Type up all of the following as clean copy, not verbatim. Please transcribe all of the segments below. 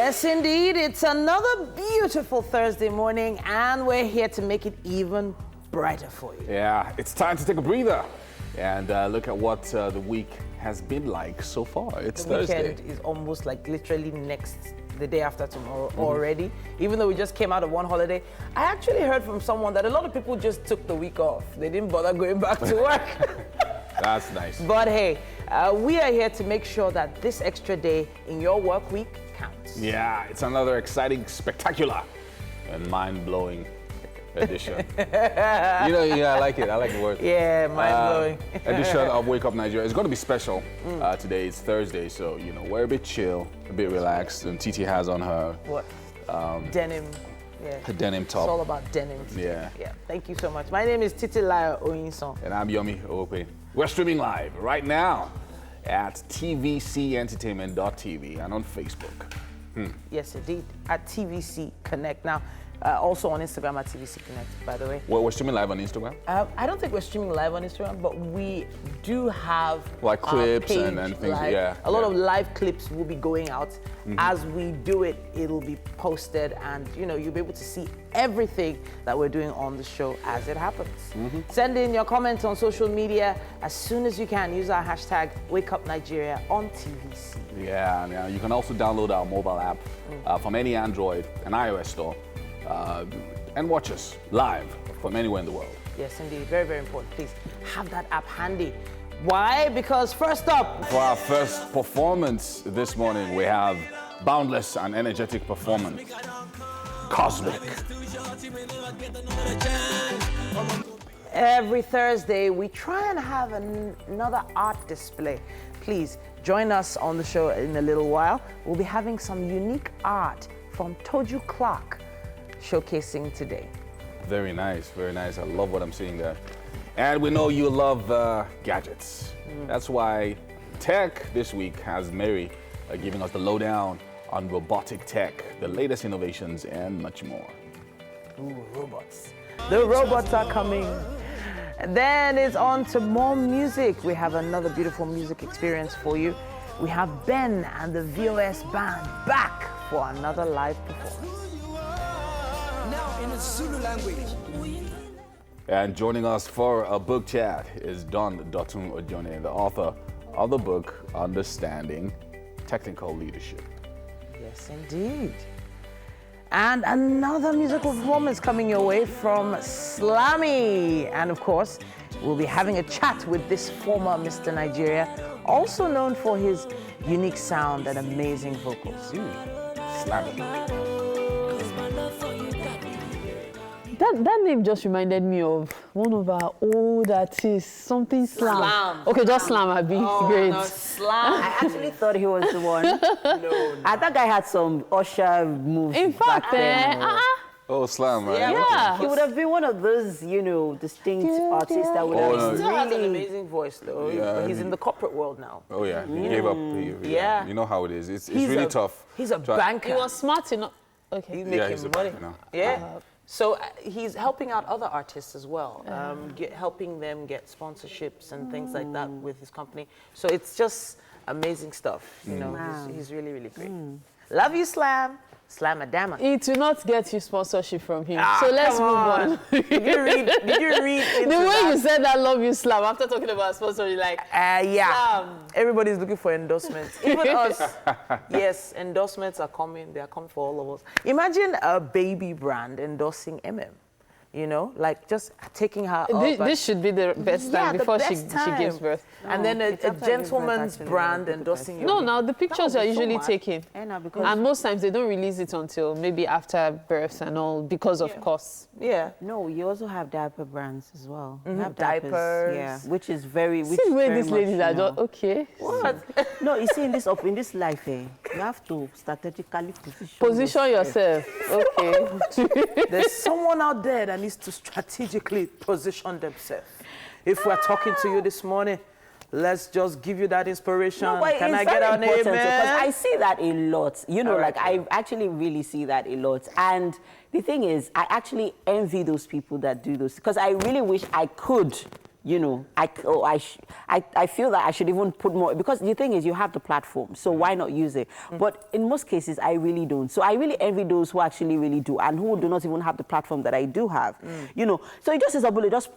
Yes, indeed. It's another beautiful Thursday morning, and we're here to make it even brighter for you. Yeah, it's time to take a breather and look at what the week has been like so far. It's Thursday. The weekend is almost like literally the day after tomorrow already. Even though we just came out of one holiday, I actually heard from someone that a lot of people just took the week off. They didn't bother going back to work. That's nice. But hey, we are here to make sure that this extra day in your work week counts. Yeah, it's another exciting, spectacular, and mind-blowing edition. I like it. I like the word. Yeah, mind-blowing. Edition of Wake Up Nigeria. It's going to be special. Today is Thursday, so, we're a bit chill, a bit relaxed, and Titi has on her... What? Denim. Yeah. Her denim top. It's all about denim today. Yeah. Thank you so much. My name is Titi Layo Oyinson. And I'm Yomi Ope. We're streaming live right now at tvcentertainment.tv and on Facebook. Yes, indeed. At TVC Connect. Now, also on Instagram at TVC Connect, by the way. Well, we're streaming live on Instagram? I don't think we're streaming live on Instagram, but we do have like clips page and things. Live. Yeah. A lot of live clips will be going out. As we do it, it'll be posted, and you'll be able to see everything that we're doing on the show as it happens. Send in your comments on social media as soon as you can. Use our hashtag WakeUpNigeria on TVC. Yeah, now you can also download our mobile app from any Android and iOS store and watch us live from anywhere in the world. Yes, indeed. Very, very important. Please have that app handy. Why? Because first up, for our first performance this morning, we have boundless and energetic performance, Cosmic. Every Thursday, we try and have another art display. Please join us on the show in a little while. We'll be having some unique art from Toju Clark showcasing today. Very nice, very nice. I love what I'm seeing there. And we know you love gadgets. That's why Tech this week has Mary giving us the lowdown on robotic tech, the latest innovations, and much more. Ooh, robots. The robots are coming. And then it's on to more music. We have another beautiful music experience for you. We have Ben and the VOS Band back for another live performance. Now in the Zulu language. And joining us for a book chat is Don Dotun Ojone, the author of the book Understanding Technical Leadership. Yes, indeed. And another musical performance coming your way from Slammy. And of course, we'll be having a chat with this former Mr. Nigeria, also known for his unique sound and amazing vocals. Slammy. That name just reminded me of one of our old artists, something Slam. Okay, just Slam, Abi. Great. No, Slam. I actually thought he was the one. No. I thought I had some Usher moves. In fact, Oh, Slam, right? Yeah. He would have been one of those, distinct artists that would have He still has an really. amazing voice, though. Yeah, He's in the corporate world now. Oh, yeah. He gave up. Yeah. You know how it is. It's He's really tough. He's a banker. He was smart enough. Okay. He's making he's a money. banker now. Yeah. So he's helping out other artists as well, helping them get sponsorships and things like that with his company. So it's just amazing stuff. He's really, really great. Love you, Slam. Slam Adama. It will not get you sponsorship from him. So let's move on. Did you read into The way that? you said that, love you, Slam, after talking about sponsor, you're like, yeah. Slam. Everybody's looking for endorsements. Even us. Yes, endorsements are coming. They are coming for all of us. Imagine a baby brand endorsing MM. Like just taking her up. This should be the best time before she gives birth. And then a gentleman's brand endorsing you. No, now the pictures are usually taken. taken. And most times they don't release it until maybe after birth and all because of costs. Yeah. No, you also have diaper brands as well. You have Diapers. Yeah, which is very. See the way these ladies are just, okay. What? No, you see, in this life, you have to strategically Position yourself. Okay. There's someone out there that needs to strategically position themselves. If we're talking to you this morning, let's just give you that inspiration. No, but Can it's I get very an important amen? because I see that a lot. Right. I actually really see that a lot. And the thing is, I actually envy those people that do those because I really wish I could you know, I feel that I should even put more, because the thing is, you have the platform, so why not use it? But in most cases, I really don't. So I really envy those who actually really do, and who do not even have the platform that I do have, you know. So it just is a bullet, just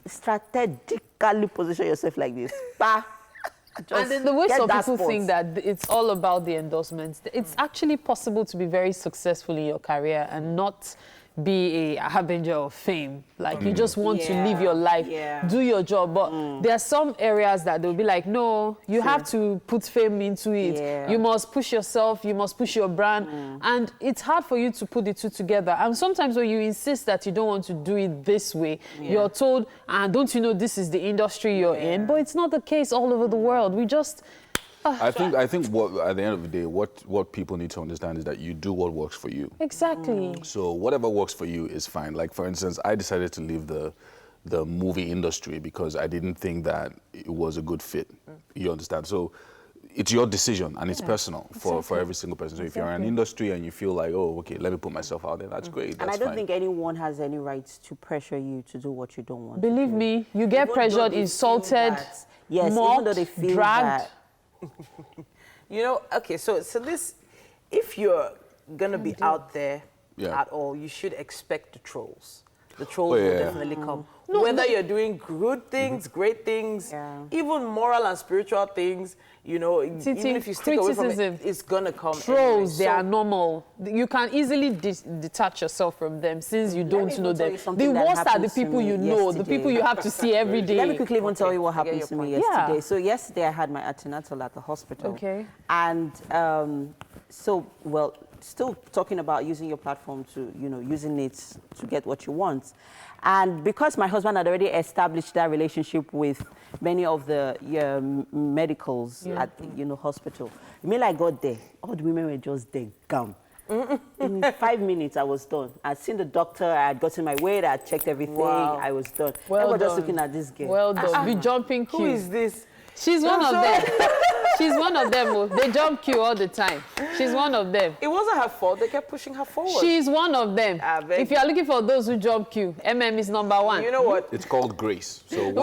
strategically position yourself like this. And in the way some people think that it's all about the endorsements, it's actually possible to be very successful in your career and not be a harbinger of fame. Like, you just want to live your life, do your job. But there are some areas that they'll be like, no, you have to put fame into it. You must push yourself, you must push your brand. And it's hard for you to put the two together. And sometimes when you insist that you don't want to do it this way, you're told, don't you know this is the industry you're in? But it's not the case all over the world. We just... I think what, at the end of the day, what people need to understand is that you do what works for you. Exactly. So whatever works for you is fine. Like, for instance, I decided to leave the movie industry because I didn't think that it was a good fit. You understand? So it's your decision, and it's personal for every single person. So if you're in an industry and you feel like, oh, okay, let me put myself out there, that's great. And I don't think anyone has any rights to pressure you to do what you don't want. Believe me, you get pressured, insulted, mocked, even though they feel dragged. You know, okay, so this, if you're gonna be out there at all, you should expect the trolls. The trolls will definitely come. Whether you're doing good things, great things, even moral and spiritual things, you know, even if you stick away from it, it's gonna come. Trolls, they are normal. You can easily detach yourself from them since you don't know them. The worst are the people you know, the people you have to see every day. Let me quickly even tell you what happened to me yesterday. Yeah. So yesterday I had my antenatal at the hospital. Okay. And still talking about using your platform to, you know, using it to get what you want. And because my husband had already established that relationship with many of the medicals at the, you know, hospital, I mean, I got there, all the women were just there, gone. In 5 minutes, I was done. I'd seen the doctor, I had gotten my weight, I had checked everything, I was done. Well done. Just looking at this girl. Well done. Be jumping queue. Who is this? She's one of them. She's one of them. They jump queue all the time. She's one of them. It wasn't her fault. They kept pushing her forward. She's one of them. If you are looking for those who jump queue, is number one. You know what? It's called grace. So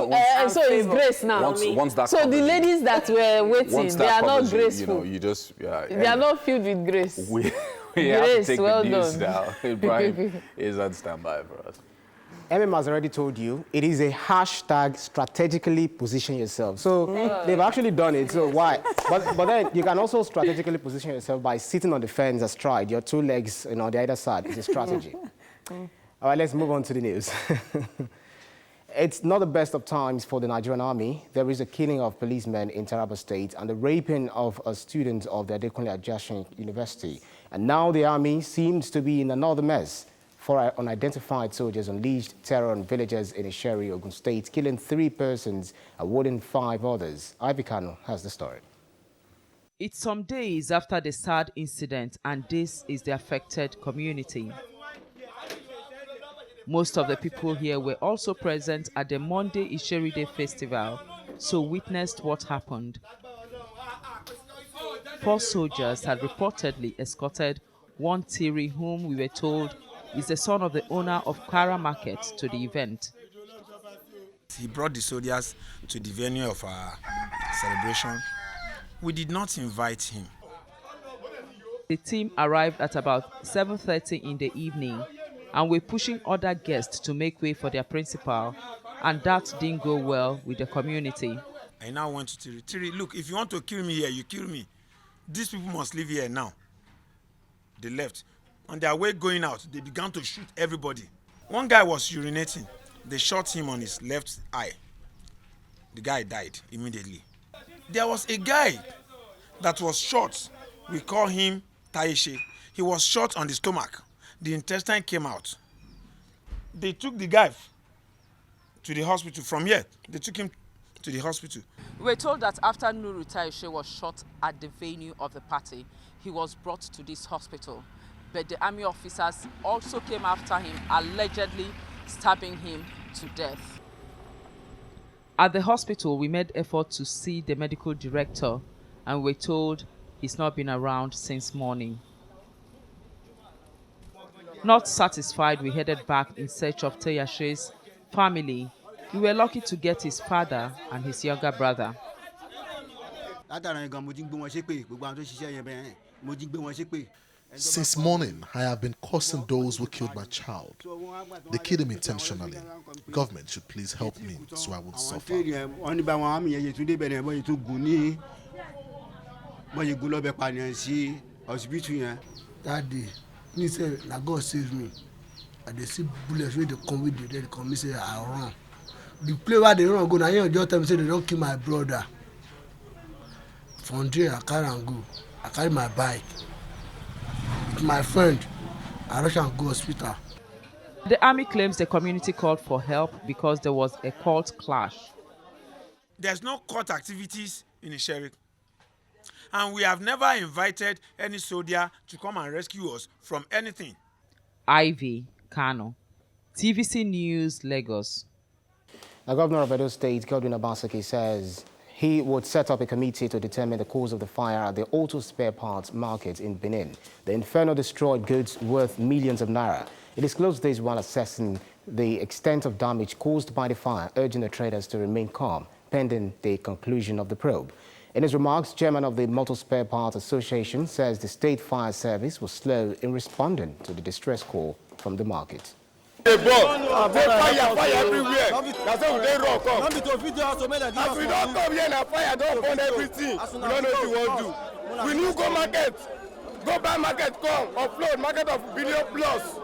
so it's grace now. Once that so the ladies that were waiting, they are not graceful. You just they are not filled with grace. We grace, have to take well the news done. now. Brian is on standby for us. has already told you, it is a hashtag strategically position yourself. So they've actually done it, so why? But then you can also strategically position yourself by sitting on the fence astride, your two legs on the other side. It's a strategy. All right, let's move on to the news. It's not the best of times for the Nigerian army. There is a killing of policemen in Taraba State and the raping of a student of the Adekunle adjacent university. And now the army seems to be in another mess. 4 unidentified soldiers unleashed terror on villagers in Isheri, Ogun State, killing 3 persons and wounding 5 others. Ivy Kanu has the story. It's some days after the sad incident, and this is the affected community. Most of the people here were also present at the Monday Isheri Day festival, so witnessed what happened. 4 soldiers had reportedly escorted one Tiri, whom we were told is the son of the owner of Kara Market, to the event. He brought the soldiers to the venue of our celebration. We did not invite him. The team arrived at about 7:30 in the evening and were pushing other guests to make way for their principal, and that didn't go well with the community. I now went to Tiri. Tiri, look, if you want to kill me here, you kill me. These people must leave here now. They left. On their way going out, they began to shoot everybody. One guy was urinating. They shot him on his left eye. The guy died immediately. There was a guy that was shot. We call him Taishe. He was shot on the stomach. The intestine came out. They took the guy to the hospital from here. They took him to the hospital. We were told that after Nuru Taishe was shot at the venue of the party, he was brought to this hospital. But the army officers also came after him, allegedly stabbing him to death. At the hospital, we made effort to see the medical director, and we were told he's not been around since morning. Not satisfied, we headed back in search of Tayashe's family, We were lucky to get his father and his younger brother. Since morning, I have been cursing those who killed my child. They killed him intentionally. Government should please help me so I won't suffer. That day, me say, na God save me. And they see bullets where they come with the dead, come me say, I run. The place where they run go, now you just tell me say they don't kill my brother. From there, I carry and go. I carry my bike. With my friend, I rush and go hospital. The army claims the community called for help because there was a cult clash. There's no court activities in Isherik. And we have never invited any soldier to come and rescue us from anything. Ivy Kano, TVC News, Lagos. The governor of Edo State, Godwin Obaseki, says he would set up a committee to determine the cause of the fire at the auto spare parts market in Benin. The inferno destroyed goods worth millions of naira. It disclosed this while assessing the extent of damage caused by the fire, urging the traders to remain calm pending the conclusion of the probe. In his remarks, chairman of the Motor Spare Parts Association says the State Fire Service was slow in responding to the distress call from the market. Fire everywhere. That's how they rock up. As we don't come here now, fire don't burn everything. We don't know what we want to do. We need go market. Go buy market, come. Offload, market of billion plus.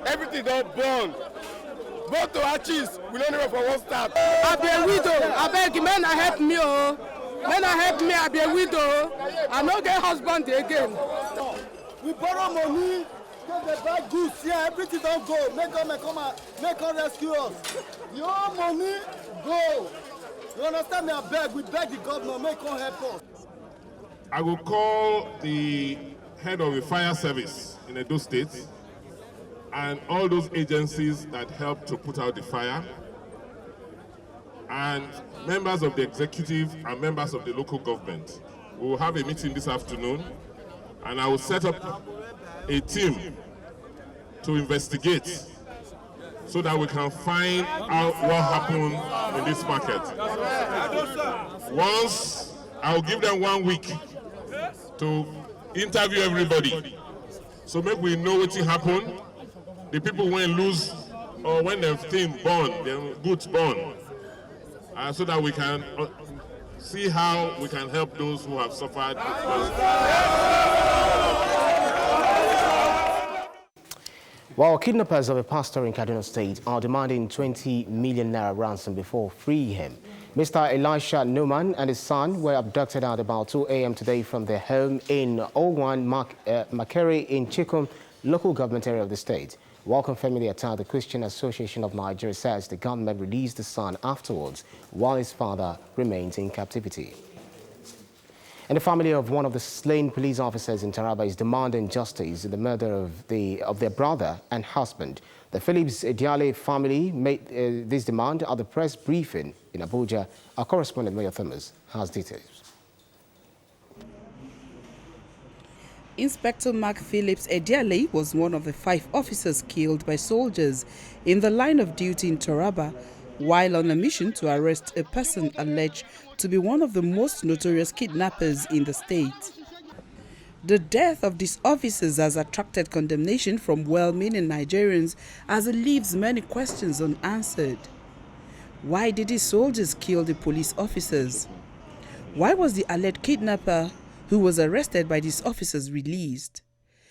Everything don't burn. Go to Achis. We don't know for one start. I be a widow. I beg men help me, oh. Men help me, I be a widow. I no get husband again. We borrow money. They buy goods here, everything don't go. Make them rescue us. Your money, go. You understand me? I beg. We beg the governor, make them help us. I will call the head of the fire service in Edo State and all those agencies that help to put out the fire, and members of the executive and members of the local government. We will have a meeting this afternoon, and I will set up a team to investigate so that we can find out what happened in this market. Once, I'll give them 1 week to interview everybody. So maybe we know what happened. The people when lose or when the thing burn, the goods burn. So that we can see how we can help those who have suffered. While kidnappers of a pastor in Kaduna State are demanding 20 million naira ransom before freeing him, Mr. Elisha Numan and his son were abducted at about 2 a.m. today from their home in Ogwan Makere in Chikum, local government area of the state. While confirming the attack, the Christian Association of Nigeria says the government released the son afterwards while his father remains in captivity. And the family of one of the slain police officers in Taraba is demanding justice in the murder of their brother and husband. The Phillips Diale family made this demand at the press briefing in Abuja. Our correspondent, Mayor Thomas, has details. Inspector Mark Phillips Ediale was one of the 5 officers killed by soldiers in the line of duty in Taraba while on a mission to arrest a person alleged to be one of the most notorious kidnappers in the state. The death of these officers has attracted condemnation from well-meaning Nigerians as it leaves many questions unanswered. Why did these soldiers kill the police officers? Why was the alleged kidnapper who was arrested by these officers released?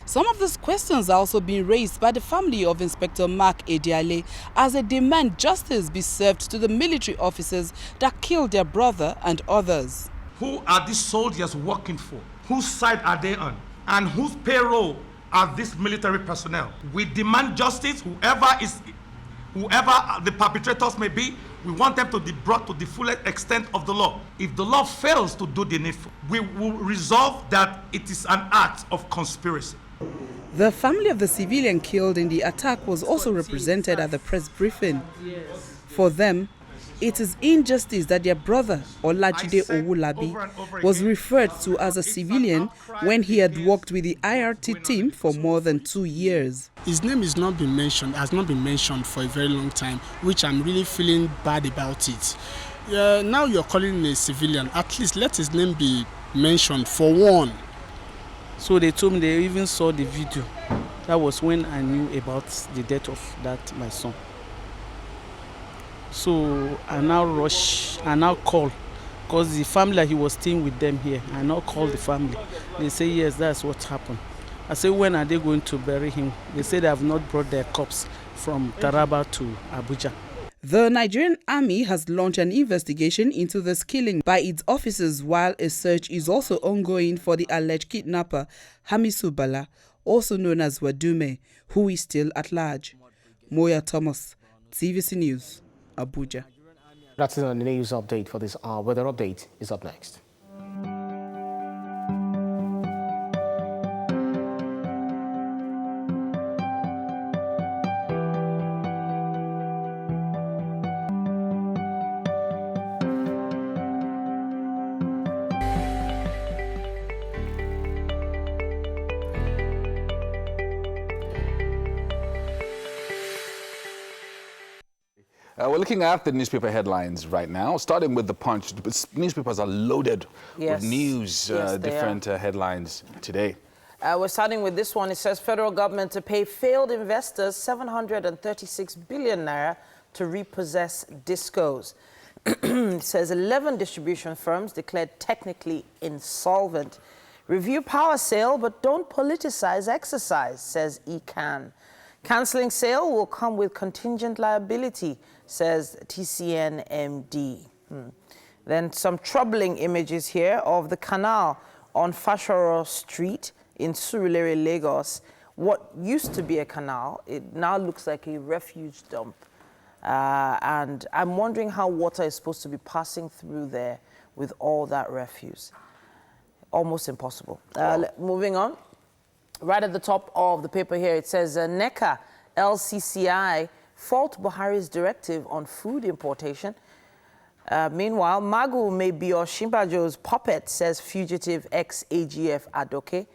Some of these questions are also being raised by the family of Inspector Mark Ediale as they demand justice be served to the military officers that killed their brother and others. Who are these soldiers working for? Whose side are they on? And whose payroll are these military personnel? We demand justice, whoever the perpetrators may be. We want them to be brought to the full extent of the law. If the law fails to do the needful, we will resolve that it is an act of conspiracy. The family of the civilian killed in the attack was also represented at the press briefing. For them, it is injustice that their brother, Olajide Owulabi, was referred to as a civilian when he had worked with the IRT team for more than 2 years. His name has not been mentioned for a very long time, which I'm really feeling bad about it. Now you're calling him a civilian. At least let his name be mentioned for one. So they told me they even saw the video. That was when I knew about the death of my son. So I now call, because the family that he was staying with them here, I now call the family. They say, yes, that's what happened. I say, when are they going to bury him? They say they have not brought their corpse from Taraba to Abuja. The Nigerian army has launched an investigation into this killing by its officers, while a search is also ongoing for the alleged kidnapper, Hamisu Bala, also known as Wadume, who is still at large. Moya Thomas, TVC News, Abuja. That's it on the news update for this hour. Weather update is up next. We're looking at the newspaper headlines right now, starting with the Punch. Newspapers are loaded with news, different headlines today. We're starting with this one. It says federal government to pay failed investors 736 billion naira to repossess discos. It says 11 distribution firms declared technically insolvent. Review power sale, but don't politicize exercise, says ECAN. Cancelling sale will come with contingent liability, says TCN MD. Then some troubling images here of the canal on Fashoro Street in Surulere, Lagos. What used to be a canal, it now looks like a refuge dump. And I'm wondering how water is supposed to be passing through there with all that refuse. Almost impossible. Moving on. Right at the top of the paper here, it says NECA, LCCI, fault Buhari's directive on food importation. Meanwhile, Magu may be Osinbajo's puppet, says fugitive ex-AGF Adoke.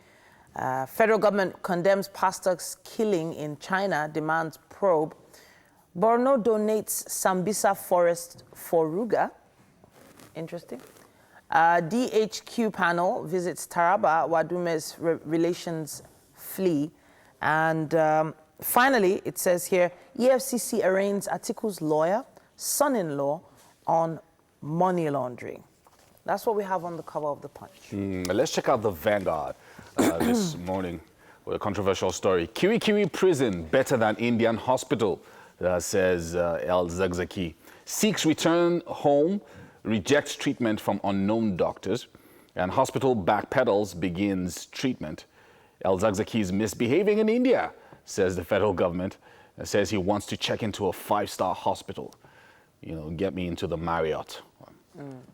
Federal government condemns pastor's killing in China, demands probe. Borno donates Sambisa forest for Ruga. Interesting. DHQ panel visits Taraba, Wadume's relations flee. And finally, it says here, EFCC arraigns Atiku's lawyer, son-in-law, on money laundering. That's what we have on the cover of the Punch. Let's check out the Vanguard this morning with a controversial story. Kirikiri prison better than Indian hospital, says El Zagzaki. Seeks return home, rejects treatment from unknown doctors, and hospital backpedals begins treatment. El Zagzaki is misbehaving in India, says the federal government. Says he wants to check into a 5-star hospital. You know, get me into the Marriott.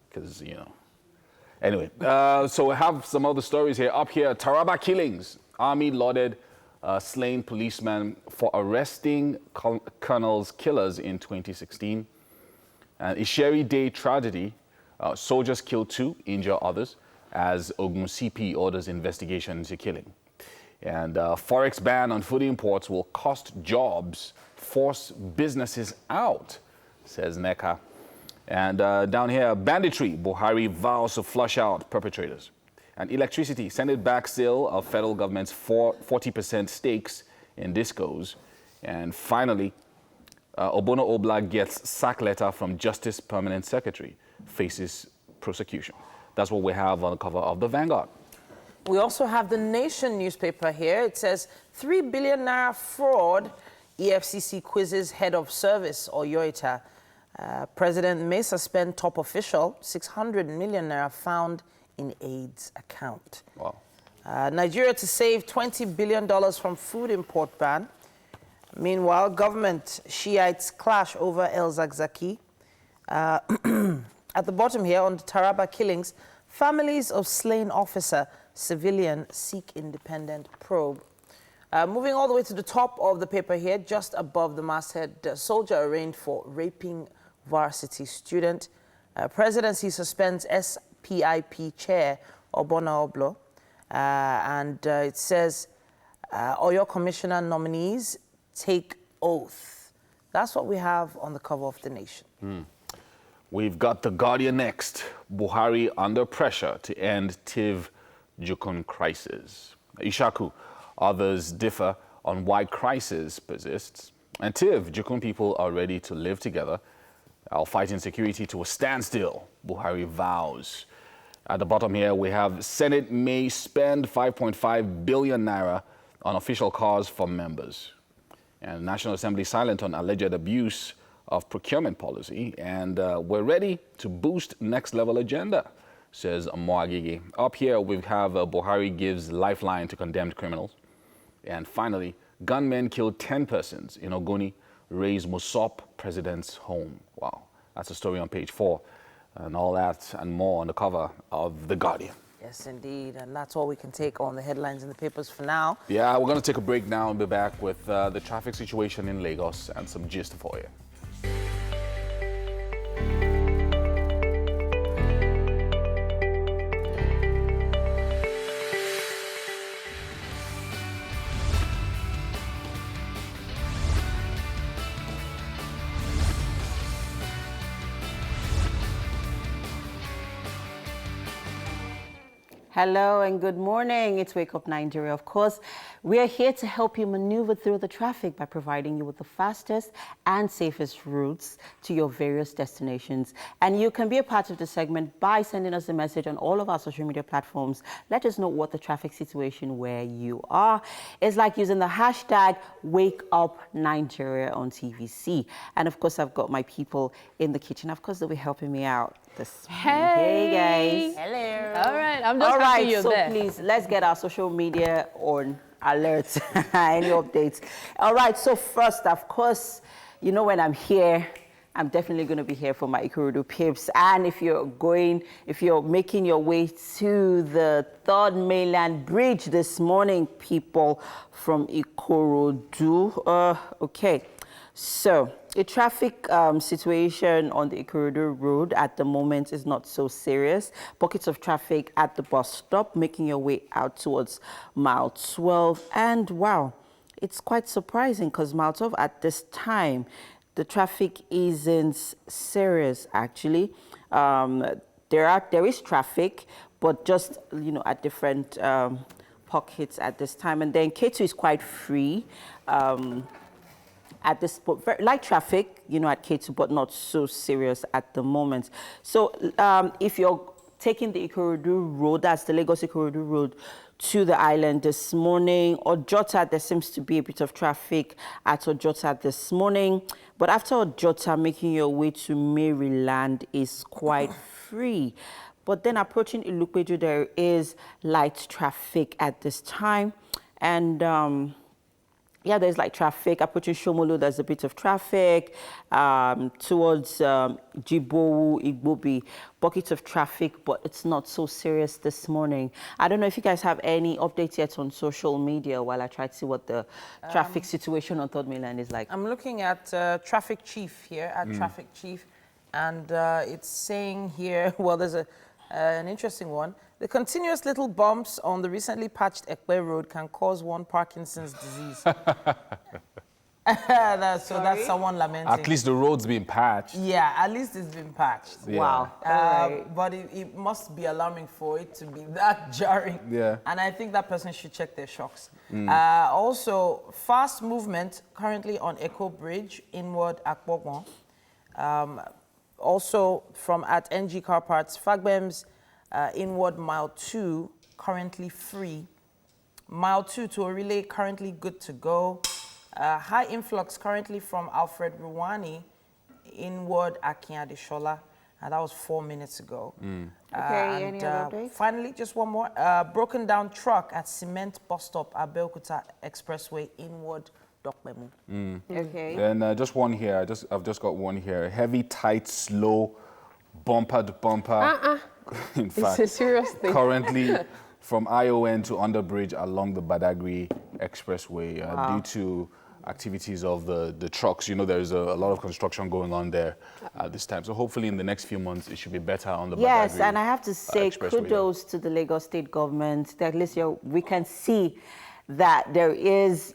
Because, you know. Anyway, so we have some other stories here. Up here, Taraba killings. Army lauded slain policeman for arresting colonel's killers in 2016. Isheri Day tragedy. Soldiers kill 2, injure others, as Ogun CP orders investigation into killing. And forex ban on food imports will cost jobs, force businesses out, says NECA. And down here, banditry, Buhari vows to flush out perpetrators. And electricity, Senate back sale of federal government's 40% stakes in discos. And finally, Obono Obla gets sack letter from Justice Permanent Secretary, faces prosecution. That's what we have on the cover of the Vanguard. We also have the Nation newspaper here. It says 3 billion naira fraud. EFCC quizzes head of service, Oyoita. President may suspend top official. 600 million naira found in AIDS account. Wow. Nigeria to save $20 billion from food import ban. Meanwhile, government Shiites clash over El Zagzaki. At the bottom here, on the Taraba killings, families of slain officer, civilian seek independent probe. Moving all the way to the top of the paper here, just above the masthead, soldier arraigned for raping varsity student. Presidency suspends SPIP chair Obona Oblo. And it says, Oyo Commissioner nominees take oath. That's what we have on the cover of The Nation. We've got The Guardian next. Buhari under pressure to end TIV Jukun crisis. Ishaku, others differ on why crisis persists. And TIV Jukun people are ready to live together. I'll fight insecurity to a standstill, Buhari vows. At the bottom here, we have Senate may spend 5.5 billion naira on official cars for members. And National Assembly silent on alleged abuse of procurement policy. And we're ready to boost next level agenda, says Moagigi. Up here, we have Buhari gives lifeline to condemned criminals. And finally, gunmen killed 10 persons in Ogoni, raise Musop president's home. Wow, that's a story on page 4. And all that and more on the cover of The Guardian. Yes, indeed. And that's all we can take on the headlines in the papers for now. Yeah, we're going to take a break now and be back with the traffic situation in Lagos and some gist for you. Hello and good morning. It's Wake Up Nigeria. Of course, we are here to help you maneuver through the traffic by providing you with the fastest and safest routes to your various destinations. And you can be a part of the segment by sending us a message on all of our social media platforms. Let us know what the traffic situation where you are. It's like using the hashtag Wake Up Nigeria on TVC. And of course, I've got my people in the kitchen. Of course, they'll be helping me out. Hey guys. Hello. All right, I'm just happy you're there. So please, let's get our social media on alert. Any updates? All right, so first, of course, you know when I'm here, I'm definitely going to be here for my Ikorodu pips. And if you're making your way to the Third Mainland Bridge this morning, people from Ikorodu, okay. So, the traffic situation on the Ikorodu Road at the moment is not so serious. Pockets of traffic at the bus stop, making your way out towards mile 12. And wow, it's quite surprising because mile 12 at this time, the traffic isn't serious actually. There is traffic, but just, you know, at different pockets at this time. And then K2 is quite free. At this point, very light traffic, you know, at K2, but not so serious at the moment. So if you're taking the Ikorodu Road, that's the Lagos Ikorodu Road, to the island this morning, Ojota, there seems to be a bit of traffic at Ojota this morning. But after Ojota, making your way to Maryland is quite free. But then approaching Ilupeju, there is light traffic at this time. And yeah, there's like traffic. Approaching Shomolu, there's a bit of traffic. Towards Jibowu, Igbobi, buckets of traffic, but it's not so serious this morning. I don't know if you guys have any updates yet on social media while I try to see what the traffic situation on Third Mainland is like. I'm looking at Traffic Chief here, at Traffic Chief, and it's saying here, well, there's an interesting one. The continuous little bumps on the recently patched Ekpe Road can cause one Parkinson's disease. That's someone lamenting. At least the road's been patched. Yeah, at least it's been patched. Yeah. Wow. But it must be alarming for it to be that jarring. Yeah. And I think that person should check their shocks. Also, fast movement currently on Echo Bridge, inward Akpokwan. Also from at NG Car Parts, Fagbems, inward mile 2, currently free. Mile 2 to Orile, currently good to go. High influx currently from Alfred Ruwani, inward Akinyadeshola. That was 4 minutes ago. Okay, any other updates? Finally, just one more. Broken down truck at Cement Bus Stop, Abeokuta Expressway, inward Dokmemu. Okay. And just one here. I've just got one here. Heavy, tight, slow, bumper to bumper. In fact, it's a serious thing. Currently from ION to Underbridge along the Badagry Expressway due to activities of the trucks. You know, there's a lot of construction going on there at this time. So hopefully in the next few months, it should be better on the Yes, Badagry, and I have to say kudos there. to the Lagos State government. That at least we can see that there is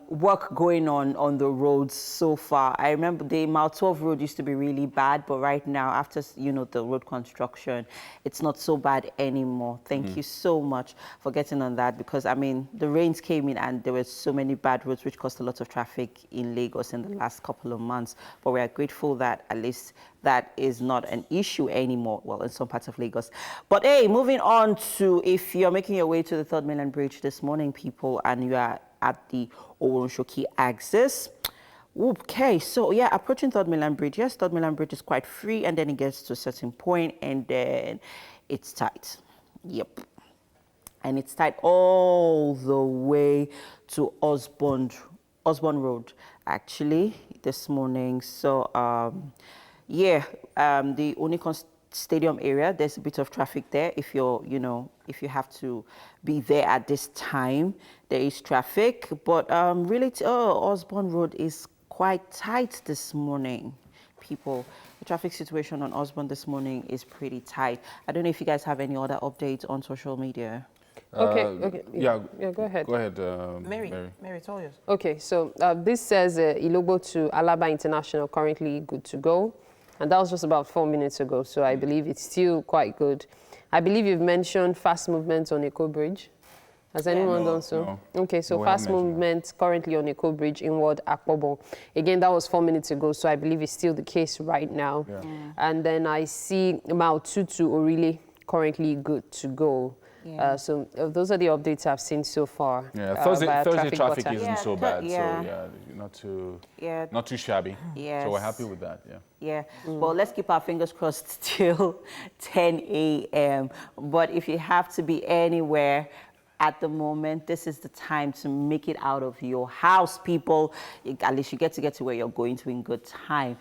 work going on the roads so far. I remember the Mile 12 road used to be really bad, but right now, after, you know, the road construction, it's not so bad anymore. Thank you so much for getting on that, because, I mean, the rains came in and there were so many bad roads which caused a lot of traffic in Lagos in the last couple of months. But we are grateful that at least that is not an issue anymore, well, in some parts of Lagos. But hey, moving on to, if you're making your way to the 3rd Mainland Bridge this morning, people, and you are at the Oronshoki axis. Okay, so yeah, approaching 3rd Mainland Bridge. Yes, 3rd Mainland Bridge is quite free, and then it gets to a certain point, and then it's tight. Yep. And it's tight all the way to Osborne Road, actually, this morning. So, yeah, the Unicon Stadium area, there's a bit of traffic there. If you're, you know, if you have to be there at this time, there is traffic. But really, Osborne Road is quite tight this morning, people. The traffic situation on Osborne this morning is pretty tight. I don't know if you guys have any other updates on social media. Okay. Yeah, go ahead. Go ahead, Mary, it's all yours. Okay, so this says Ilogbo to Alaba International currently good to go. And that was just about 4 minutes ago, so I believe it's still quite good. I believe you've mentioned fast movement on Eco Bridge. Has anyone done so? No. Okay, so fast movement currently on Eco Bridge inward Akpobo. Again, that was 4 minutes ago, so I believe it's still the case right now. Yeah. And then I see Mile 2 to Orile currently good to go. Yeah. So those are the updates I've seen so far. Yeah, Thursday traffic isn't so bad. Yeah. So not too shabby. Yes. So we're happy with that. Yeah. Well, let's keep our fingers crossed till 10 a.m. But if you have to be anywhere at the moment, this is the time to make it out of your house, people. At least you get to where you're going to in good time.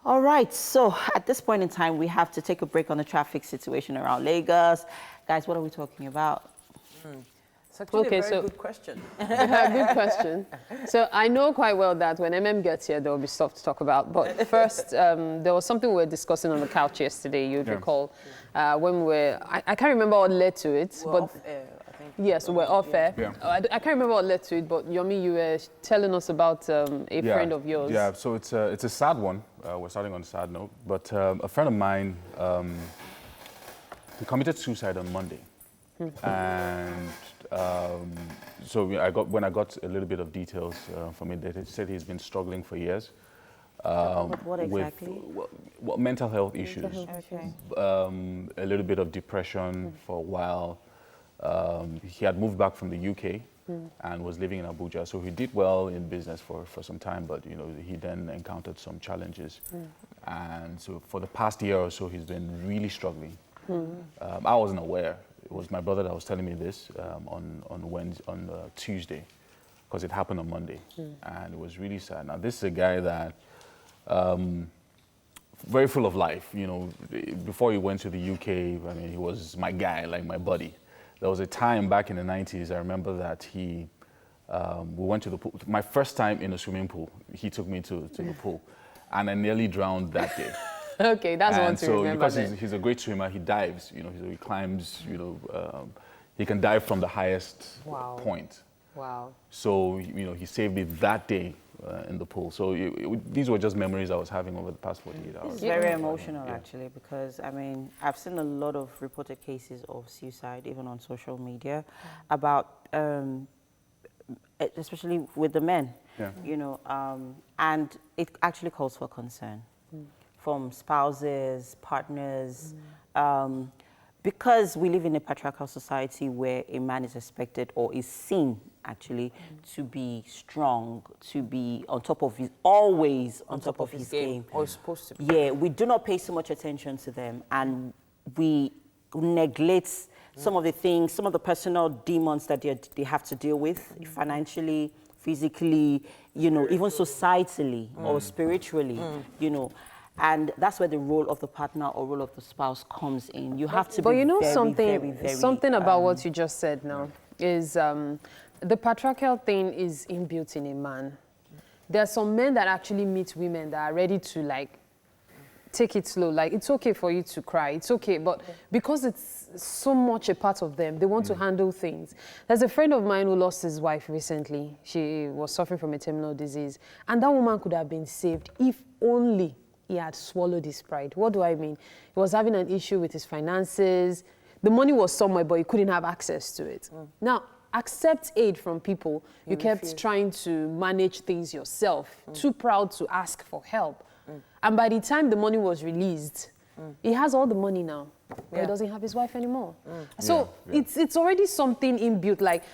All right, so at this point in time, we have to take a break on the traffic situation around Lagos. Guys, what are we talking about? It's actually a very good question. Good question. So I know quite well that when MM gets here, there will be stuff to talk about. But first, there was something we were discussing on the couch yesterday, you'd recall, when we were, I can't remember what led to it. We're but off air, I think. Yes, we're off air. Yeah. I can't remember what led to it, but Yomi, you were telling us about a friend of yours. Yeah, so it's a sad one. We're starting on a sad note. But a friend of mine, he committed suicide on Monday. And so when I got a little bit of details from it, they said he's been struggling for years. What exactly? With mental health issues. Okay. A little bit of depression for a while. He had moved back from the UK and was living in Abuja. So he did well in business for some time, but he then encountered some challenges. And so for the past year or so, he's been really struggling. I wasn't aware. It was my brother that was telling me this on Tuesday, because it happened on Monday, and it was really sad. Now, this is a guy that very full of life. Before he went to the UK, I mean, he was my guy, like my buddy. There was a time back in the 90s, I remember that we went to the pool. My first time in a swimming pool, he took me to the pool, and I nearly drowned that day. Okay, that's one to remember. Because he's a great swimmer, he dives. He climbs. He can dive from the highest point. Wow. So he saved me that day in the pool. So these were just memories I was having over the past 48 hours. It's very emotional, actually, because I mean I've seen a lot of reported cases of suicide, even on social media, about especially with the men. Yeah. And it actually calls for concern. From spouses, partners, because we live in a patriarchal society where a man is expected or is seen actually to be strong, to be on top of his, always on top of his game. Or supposed to be. Yeah, we do not pay so much attention to them, and we neglect some of the things, some of the personal demons that they have to deal with financially, physically, even societally or spiritually, And that's where the role of the partner or role of the spouse comes in. You have to be something about what you just said now is the patriarchal thing is inbuilt in a man. there are some men that actually meet women that are ready to like take it slow. Like, it's okay for you to cry. It's okay. But because it's so much a part of them, they want to handle things. There's a friend of mine who lost his wife recently. She was suffering from a terminal disease. And that woman could have been saved if only he had swallowed his pride. What do I mean? He was having an issue with his finances. The money was somewhere, but he couldn't have access to it. Now, accept aid from people. You kept trying to manage things yourself, too proud to ask for help. And by the time the money was released, he has all the money now. But he doesn't have his wife anymore. So it's already something inbuilt, like,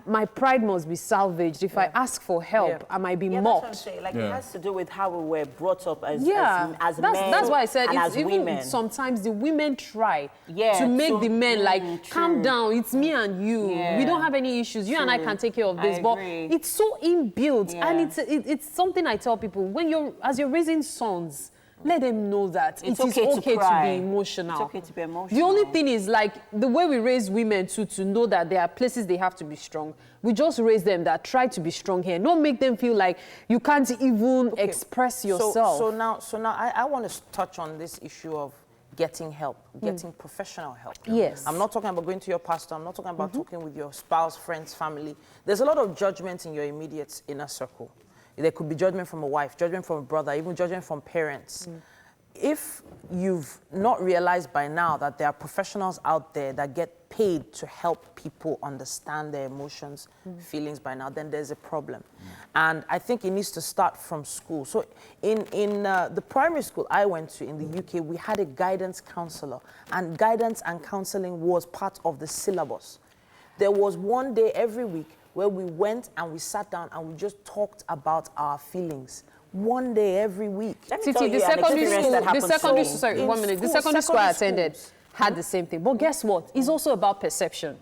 my pride must be salvaged. If I ask for help, I might be mocked. That's what I'm saying. Like, it has to do with how we were brought up as men. That's why I said and it's as even women. Sometimes the women try to make the men like, calm down, it's me and you. We don't have any issues. You and I can take care of this. But it's so inbuilt. And it's something I tell people, when as you're raising sons, let them know that it's okay to be emotional. It's okay to be emotional. The only thing is, like, the way we raise women to know that there are places they have to be strong. We just raise them that try to be strong here. Don't make them feel like you can't even express yourself. So now I want to touch on this issue of getting help, getting professional help. Yes. I'm not talking about going to your pastor. I'm not talking about talking with your spouse, friends, family. There's a lot of judgment in your immediate inner circle. There could be judgment from a wife, judgment from a brother, even judgment from parents. If you've not realized by now that there are professionals out there that get paid to help people understand their emotions, feelings by now, then there's a problem. And I think it needs to start from school. So in the primary school I went to in the UK, we had a guidance counselor, and guidance and counseling was part of the syllabus. There was one day every week where we went and we sat down and we just talked about our feelings. One day every week. Titi, the secondary school I attended had the same thing. But guess what? It's also about perception.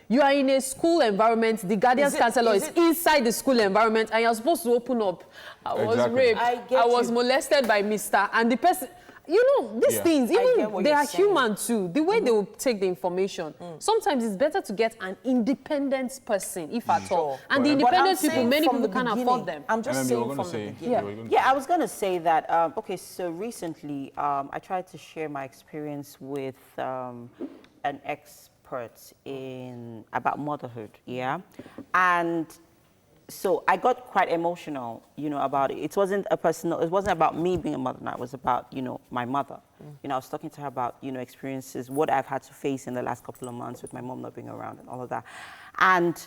You are in a school environment, the guardians counselor is inside the school environment, and you're supposed to open up. I was raped, I was molested by Mr. And the person, you know, these things, even they are human too. The way they will take the information. Sometimes it's better to get an independent person, if at all. And the independent people, many people can't afford them. I'm just saying from the beginning. Yeah, I was going to say that, okay, so recently I tried to share my experience with an expert about motherhood, and so I got quite emotional, you know, about it. It wasn't about me being a mother now, it was about, you know, my mother. You know, I was talking to her about, you know, experiences, what I've had to face in the last couple of months with my mom not being around and all of that. And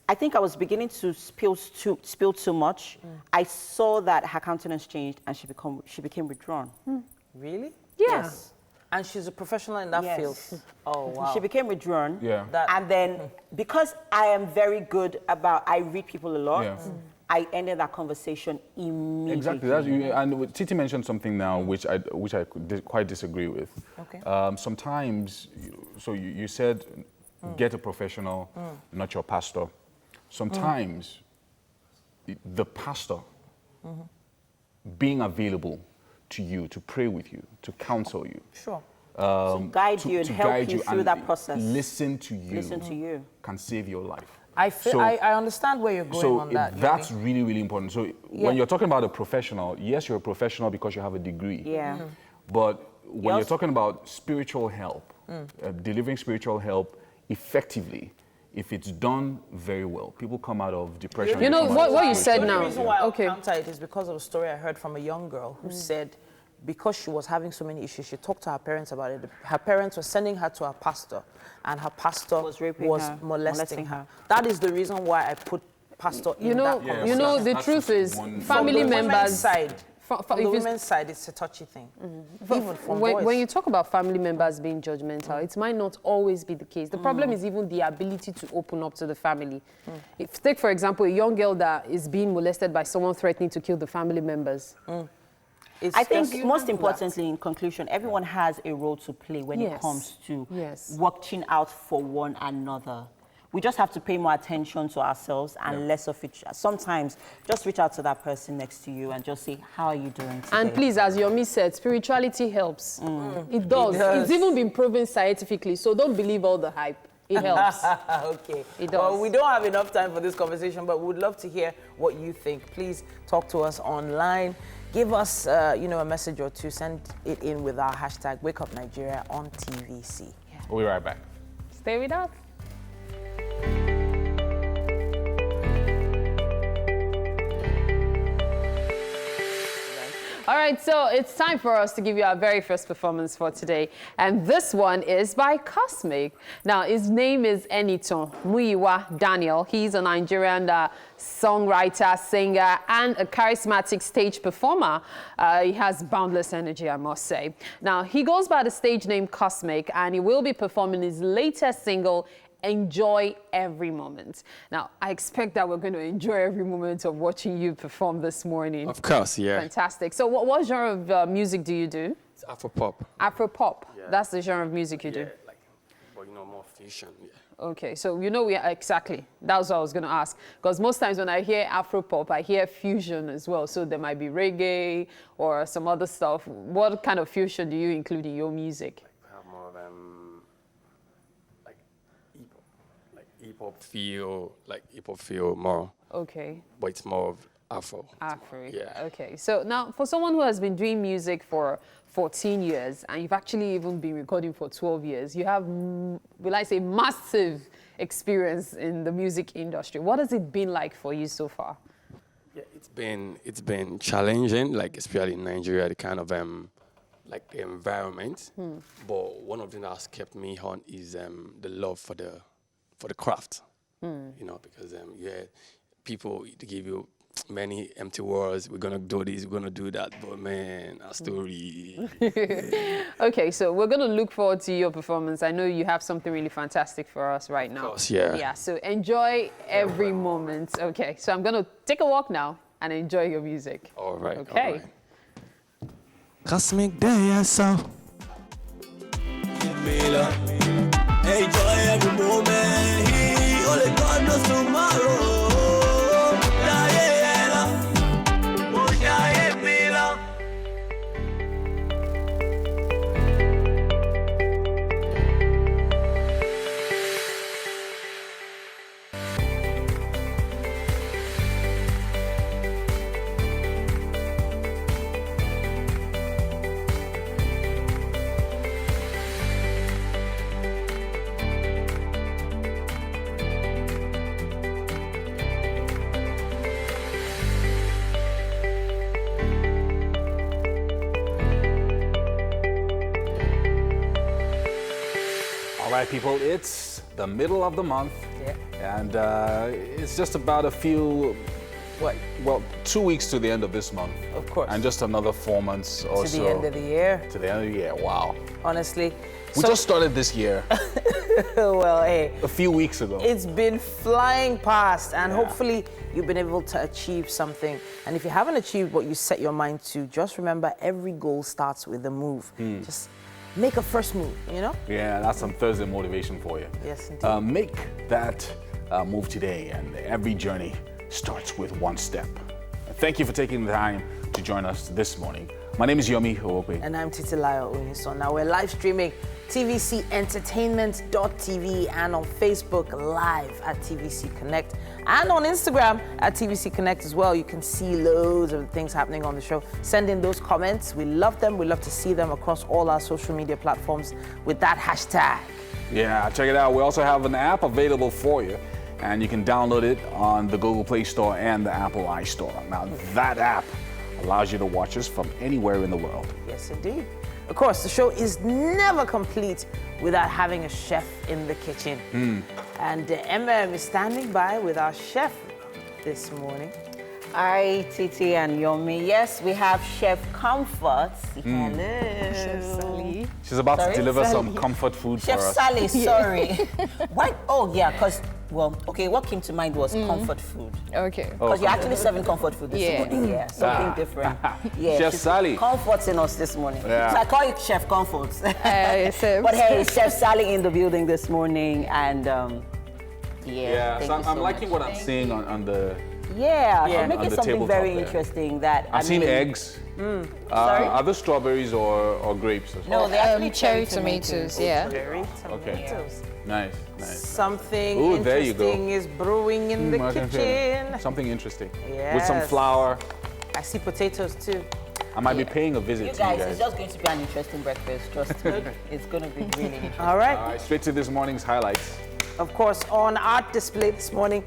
I think I was beginning to spill too much. I saw that her countenance changed and she became withdrawn. Really? Yeah. Yes. And she's a professional in that field. Oh, wow. She became withdrawn. Yeah. And then, because I am very good I read people a lot, I ended that conversation immediately. Exactly. And Titi mentioned something now which I quite disagree with. Okay. Sometimes, so you said, get a professional, not your pastor. Sometimes, the pastor being available to you, to pray with you, to counsel you. Sure. To guide you and help you through that process. Listen to you. Can save your life. I understand where you're going on that. So that's really, really important. So when you're talking about a professional, yes, you're a professional because you have a degree. Yeah. But when you're talking about spiritual help, delivering spiritual help effectively, if it's done very well, people come out of depression. You know what you said now. The reason why I counter it is because of a story I heard from a young girl who said, because she was having so many issues, she talked to her parents about it. Her parents were sending her to her pastor, and her pastor was molesting her. That is the reason why I put pastor in that conversation. You know, the truth is, family members. From the women's side, it's a touchy thing. Even from boys. When you talk about family members being judgmental, it might not always be the case. The problem is even the ability to open up to the family. If take, for example, a young girl that is being molested by someone threatening to kill the family members. I think most importantly, in conclusion, everyone has a role to play when it comes to watching out for one another. We just have to pay more attention to ourselves and less of it. Sometimes just reach out to that person next to you and just say, how are you doing today? And please, as Yomi said, spirituality helps. It does. It's even been proven scientifically, so don't believe all the hype. It helps. Okay. It does. Well, we don't have enough time for this conversation, but we would love to hear what you think. Please talk to us online. Give us, a message or two. Send it in with our hashtag #WakeUpNigeria on TVC. Yeah. We'll be right back. Stay with us. All right, so it's time for us to give you our very first performance for today. And this one is by Cosmic. Now, his name is Eniton Muyiwa Daniel. He's a Nigerian songwriter, singer, and a charismatic stage performer. He has boundless energy, I must say. Now, he goes by the stage name Cosmic, and he will be performing his latest single, Enjoy Every Moment. Now, I expect that we're going to enjoy every moment of watching you perform this morning. Of course, yeah. Fantastic. So what genre of music do you do? It's Afro-pop. Afro-pop? Yeah. That's the genre of music you do? But more fusion, yeah. Okay, so exactly. That's what I was going to ask. Because most times when I hear Afro-pop, I hear fusion as well. So there might be reggae or some other stuff. What kind of fusion do you include in your music? We have more of hip-hop feel more. Okay. But it's more of Afro. Afro. Yeah. Okay. So now, for someone who has been doing music for 14 years, and you've actually even been recording for 12 years, you have, will I say, massive experience in the music industry. What has it been like for you so far? Yeah, it's been challenging, like especially in Nigeria, the kind of the environment. But one of the things that has kept me on is the love for the craft. Because people give you many empty words. We're gonna do this, we're gonna do that, but man, our story. Okay, so we're gonna look forward to your performance. I know you have something really fantastic for us right now. Of course, yeah. Yeah, so enjoy every moment. Okay, so I'm gonna take a walk now and enjoy your music. All right. Okay. All right. Cosmic Day, so. Enjoy every moment. Only God knows tomorrow. All right, people, it's the middle of the month, and it's just about 2 weeks to the end of this month. Of course. And just another 4 months or so. To the end of the year. To the end of the year, wow. Honestly. We just started this year. Well, hey. A few weeks ago. It's been flying past, and hopefully you've been able to achieve something. And if you haven't achieved what you set your mind to, just remember every goal starts with a move. Just make a first move, Yeah, that's some Thursday motivation for you. Yes, indeed. Make that move today, and every journey starts with one step. Thank you for taking the time to join us this morning. My name is Yomi Owope. And I'm Titilayo Oniso. Now we're live streaming tvcentertainment.tv and on Facebook live at TVC Connect and on Instagram at TVC Connect as well. You can see loads of things happening on the show. Send in those comments. We love them. We love to see them across all our social media platforms with that hashtag. Yeah, check it out. We also have an app available for you, and you can download it on the Google Play Store and the Apple iStore. Now, that app allows you to watch us from anywhere in the world. Yes, indeed. Of course, the show is never complete without having a chef in the kitchen. And MM is standing by with our chef this morning. Hi, Titi and Yomi. Yes, we have Chef Comfort. Hello. Chef Sally. She's about to deliver some comfort food Chef for us. Sally, sorry. Why? Oh, yeah, because, what came to mind was comfort food. Okay. Because you're actually serving comfort food this morning. Yeah, something different. Yeah, Chef Sally. Comforting us this morning. Yeah. So I call you Chef Comfort. But hey, Chef Sally in the building this morning, and So I'm liking what I'm seeing on the Yeah, Yeah. so make On it the something tabletop very there. interesting that I've seen eggs. Sorry? Are those strawberries or grapes? As well? No, they're actually cherry tomatoes, yeah. Cherry Okay. tomatoes. Nice, nice. Something Ooh, there you go. interesting is brewing in the I can feel kitchen. it. Something interesting. With some Yes. flour. I see potatoes too. I might be paying a visit You to guys, you it's guys. just going to be an interesting breakfast. Trust me, it's going to be really interesting. All right. All right, straight to this morning's highlights. Of course, on art display this morning,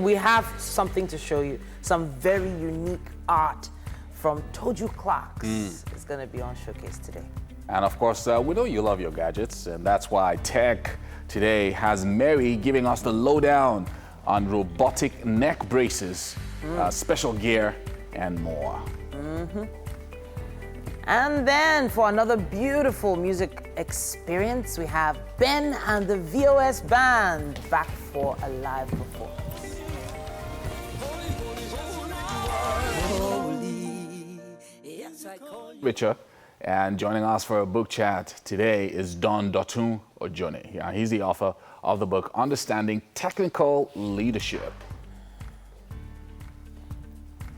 we have something to show you. Some very unique art from Toju Clocks. It's going to be on showcase today. And of course, we know you love your gadgets, and that's why Tech today has Mary giving us the lowdown on robotic neck braces, special gear, and more. And then for another beautiful music experience, we have Ben and the VOS Band back for a live performance. Richard, and joining us for a book chat today is Don Dotun Ojone. Yeah, he's the author of the book Understanding Technical Leadership.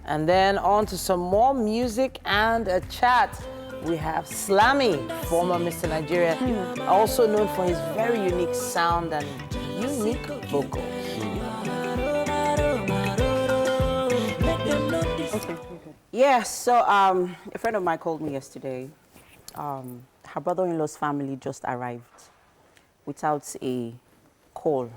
And then on to some more music and a chat. We have Slammy, former Mr. Nigeria, also known for his very unique sound and unique vocals. Yeah, so a friend of mine called me yesterday. Her brother-in-law's family just arrived without a call.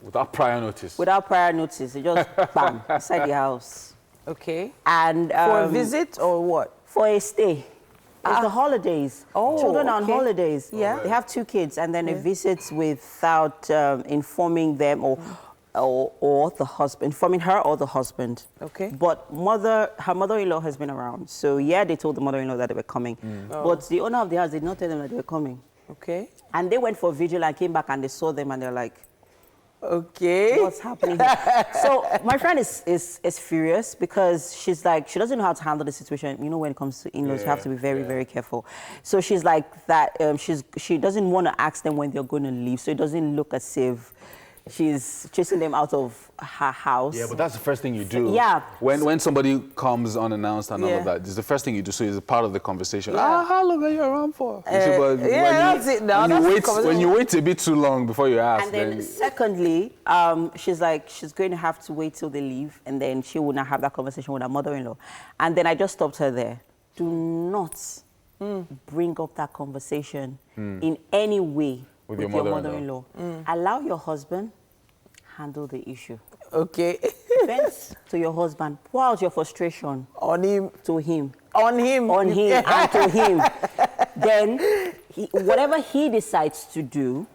Without prior notice. Without prior notice, they just bam inside the house. Okay. And For a visit or what? For a stay. It's the holidays. Oh, Children are on okay. holidays. Yeah. They have 2 kids, and then a visit without informing them or the husband, informing her or the husband. Okay. But her mother-in-law has been around. So yeah, they told the mother-in-law that they were coming. But the owner of the house did not tell them that they were coming. Okay. And they went for vigil and came back and they saw them and they're like, okay, what's happening here? So my friend is furious because she's like, she doesn't know how to handle the situation. You know, when it comes to in-laws, you have to be very, very careful. So she's like that, she doesn't want to ask them when they're going to leave. So it doesn't look as if she's chasing them out of her house. Yeah, but that's the first thing you do. Yeah. When somebody comes unannounced and all of that, it's the first thing you do. So it's part of the conversation. How long are you around for? That's it now. When you wait a bit too long before you ask. And then secondly, she's like, she's going to have to wait till they leave, and then she will not have that conversation with her mother-in-law. And then I just stopped her there. Do not bring up that conversation in any way with your mother-in-law. Allow your husband handle the issue. Okay. Vent to your husband. Pour out your frustration on him. To him. On him. On him and to him. Then whatever he decides to do,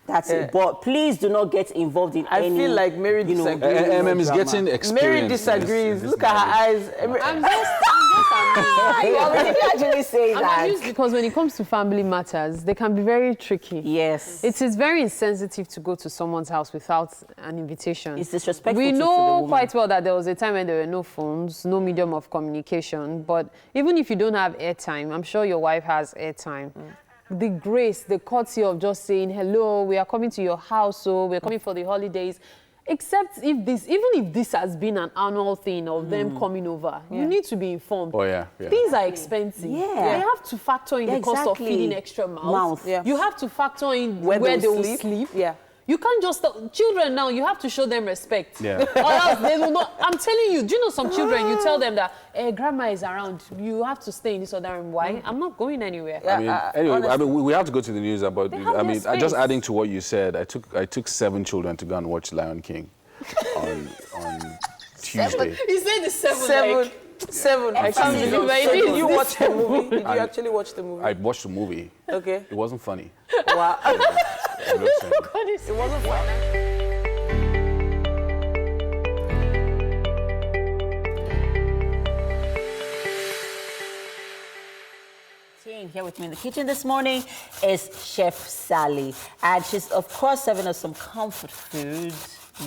that's it. But please do not get involved in any. I feel like Mary disagrees. MM is getting experience. Mary disagrees. Look at her eyes. I'm just Why did you actually say that? I'm amused because when it comes to family matters, they can be very tricky. Yes. It is very insensitive to go to someone's house without an invitation. It's disrespectful We to the know woman. quite well that there was a time when there were no phones, no medium of communication. But even if you don't have airtime, I'm sure your wife has airtime. The grace, the courtesy of just saying, hello, we are coming to your house, so we're coming for the holidays. Except if this, even if this has been an annual thing of them coming over, you need to be informed. Oh, yeah. Things are expensive. Yeah. You have to factor in the cost of feeding extra mouths. Yeah. You have to factor in Where where they they will will sleep. Yeah. You can't just, children now, you have to show them respect. Yeah. Or else they will not, I'm telling you, do you know some children, you tell them that, grandma is around, you have to stay in this other room. Why? I'm not going anywhere. We have to go to the news about, just adding to what you said, I took 7 children to go and watch Lion King on Tuesday. He said the seven. Seven. I can't believe I So did. did you watch the movie? Did you actually watch the movie? I watched the movie. Okay. It wasn't funny. Wow. I'm just saying. It wasn't funny. Here with me in the kitchen this morning is Chef Sally, and she's of course serving us some comfort food.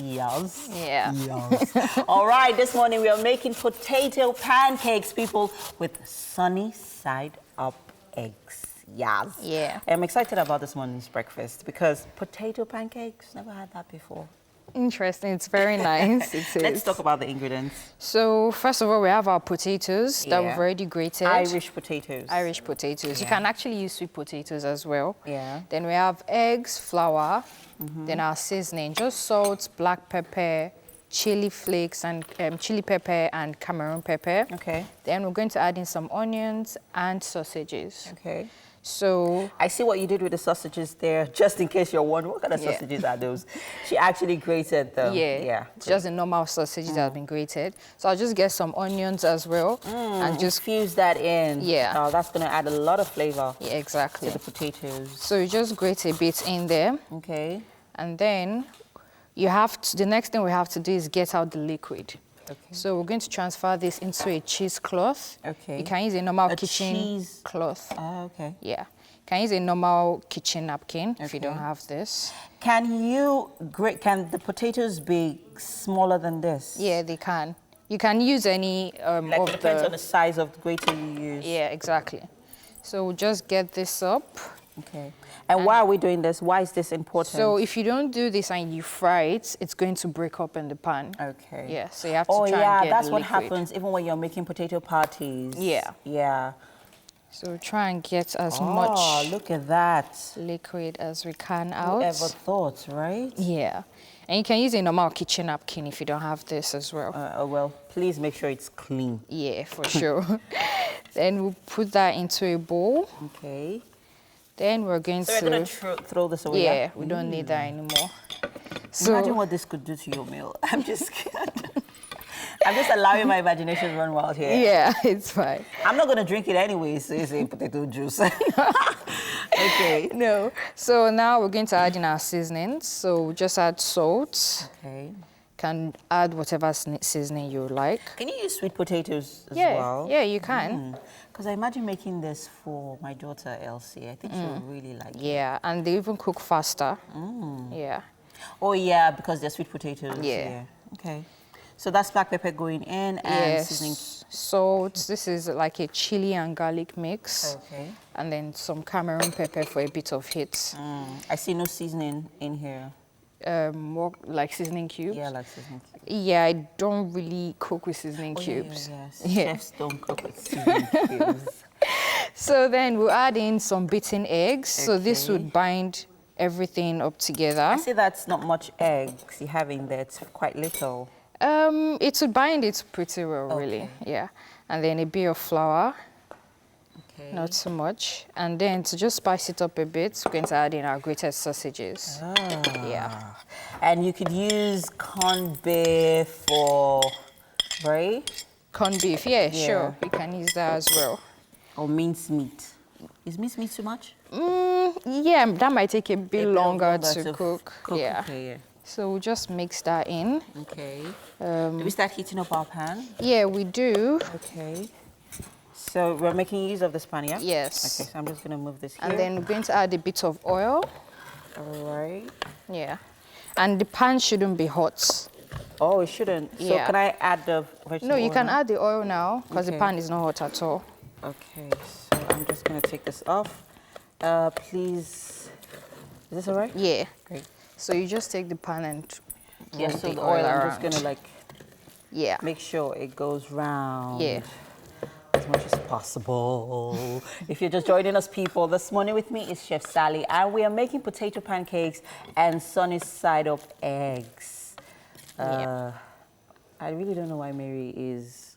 Yes. Yeah. Yes. All right, this morning we are making potato pancakes, people, with sunny side up eggs. Yes. Yeah. I'm excited about this morning's breakfast because potato pancakes, never had that before. Interesting. It's very nice. Let's talk about the ingredients. So first of all, we have our potatoes that we've already grated. Irish potatoes. Irish potatoes. You can actually use sweet potatoes as well. Yeah. Then we have eggs, flour, then our seasoning, just salt, black pepper, chili flakes, and chili pepper and Cameroon pepper. Okay. Then we're going to add in some onions and sausages. Okay. So I see what you did with the sausages there, just in case you're wondering what kind of sausages are those. She actually grated them. Yeah, it's just the normal sausages that have been grated. So I'll just get some onions as well and just fuse that in. Yeah. Oh, that's going to add a lot of flavor. Yeah, exactly. To the potatoes. So you just grate a bit in there. Okay. And then you have to, the next thing we have to do is get out the liquid. Okay. So we're going to transfer this into a cheesecloth. Okay. You can use a normal kitchen cloth. Oh, okay. Yeah. You can use a normal kitchen napkin if you don't have this. Can the potatoes be smaller than this? Yeah, they can. You can use any like of it depends on the size of the grater you use. Yeah, exactly. So we'll just get this up. Okay. And why are we doing this? Why is this important? So if you don't do this and you fry it, it's going to break up in the pan. Okay. Yeah, so you have to try and get yeah, that's the what liquid. happens even when you're making potato patties. Yeah. Yeah. So try and get as much look at that. liquid as we can out. Whoever thought, right? Yeah. And you can use a normal kitchen napkin if you don't have this as well. Well, please make sure it's clean. Yeah, for sure. Then we'll put that into a bowl. Okay. Then we're going So we're going to throw this away? Yeah, we don't need that anymore. So imagine what this could do to your meal. I'm just scared. I'm just allowing my imagination to run wild here. Yeah, it's fine. I'm not going to drink it anyway, so it's a potato juice. Okay. No. So now we're going to add in our seasonings. So just add salt. Okay. Can add whatever seasoning you like. Can you use sweet potatoes as well? Yeah, you can. Because I imagine making this for my daughter Elsie. I think she'll really like it. Yeah, and they even cook faster. Yeah. Oh yeah, because they're sweet potatoes. Yeah. Okay. So that's black pepper going in and seasoning. Salt. This is like a chili and garlic mix. Okay. And then some Cameroon pepper for a bit of heat. I see no seasoning in here. More like seasoning cubes? Yeah, like seasoning cubes. Yeah, I don't really cook with seasoning cubes. Yeah. Chefs don't cook with seasoning cubes. So then we'll add in some beaten eggs. So this would bind everything up together. I see that's not much eggs you have in there. It's quite little. It would bind it pretty well, really. Yeah. And then a bit of flour. Okay. Not too much. And then to just spice it up a bit, we're going to add in our grated sausages. Yeah. And you could use corned beef or, right? Corned beef, yeah, sure. You can use that as well. Or minced meat. Is minced meat too much? Yeah, that might take a bit longer to cook. Yeah. Okay, yeah. So we'll just mix that in. Okay. Do we start heating up our pan? Yeah, we do. Okay. So we're making use of this pan, yeah? Yes. Okay, so I'm just going to move this here. And then we're going to add a bit of oil. All right. Yeah. And the pan shouldn't be hot. Oh, it shouldn't? So can I add the vegetable No, you can now? add the oil now because the pan is not hot at all. Okay, so I'm just going to take this off. Please, is this all right? Yeah. Great. So you just take the pan and yeah, so the oil, I'm just going to make sure it goes round. Yeah. As much as possible. If you're just joining us, people, this morning with me is Chef Sally, and we are making potato pancakes and sunny side up eggs. I really don't know why Mary is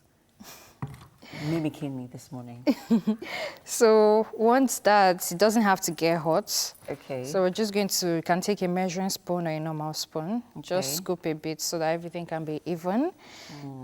mimicking me this morning. So once that, it doesn't have to get hot. Okay. So we're just going to, you can take a measuring spoon or a normal spoon, just scoop a bit so that everything can be even.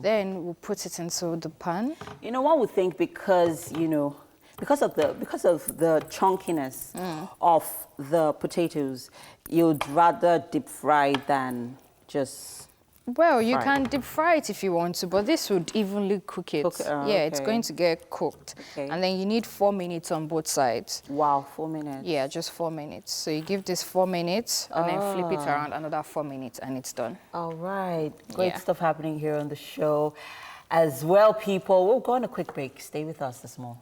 Then we'll put it into the pan. You know, one would think because, you know, because of the chunkiness of the potatoes, you'd rather deep fry than just Well, you can deep fry it if you want to, but this would evenly cook it. Yeah, it's going to get cooked. Okay. And then you need 4 minutes on both sides. Wow, 4 minutes. Yeah, just 4 minutes. So you give this 4 minutes and then flip it around another 4 minutes and it's done. All right. Great stuff happening here on the show as well, people. We'll go on a quick break. Stay with us this morning.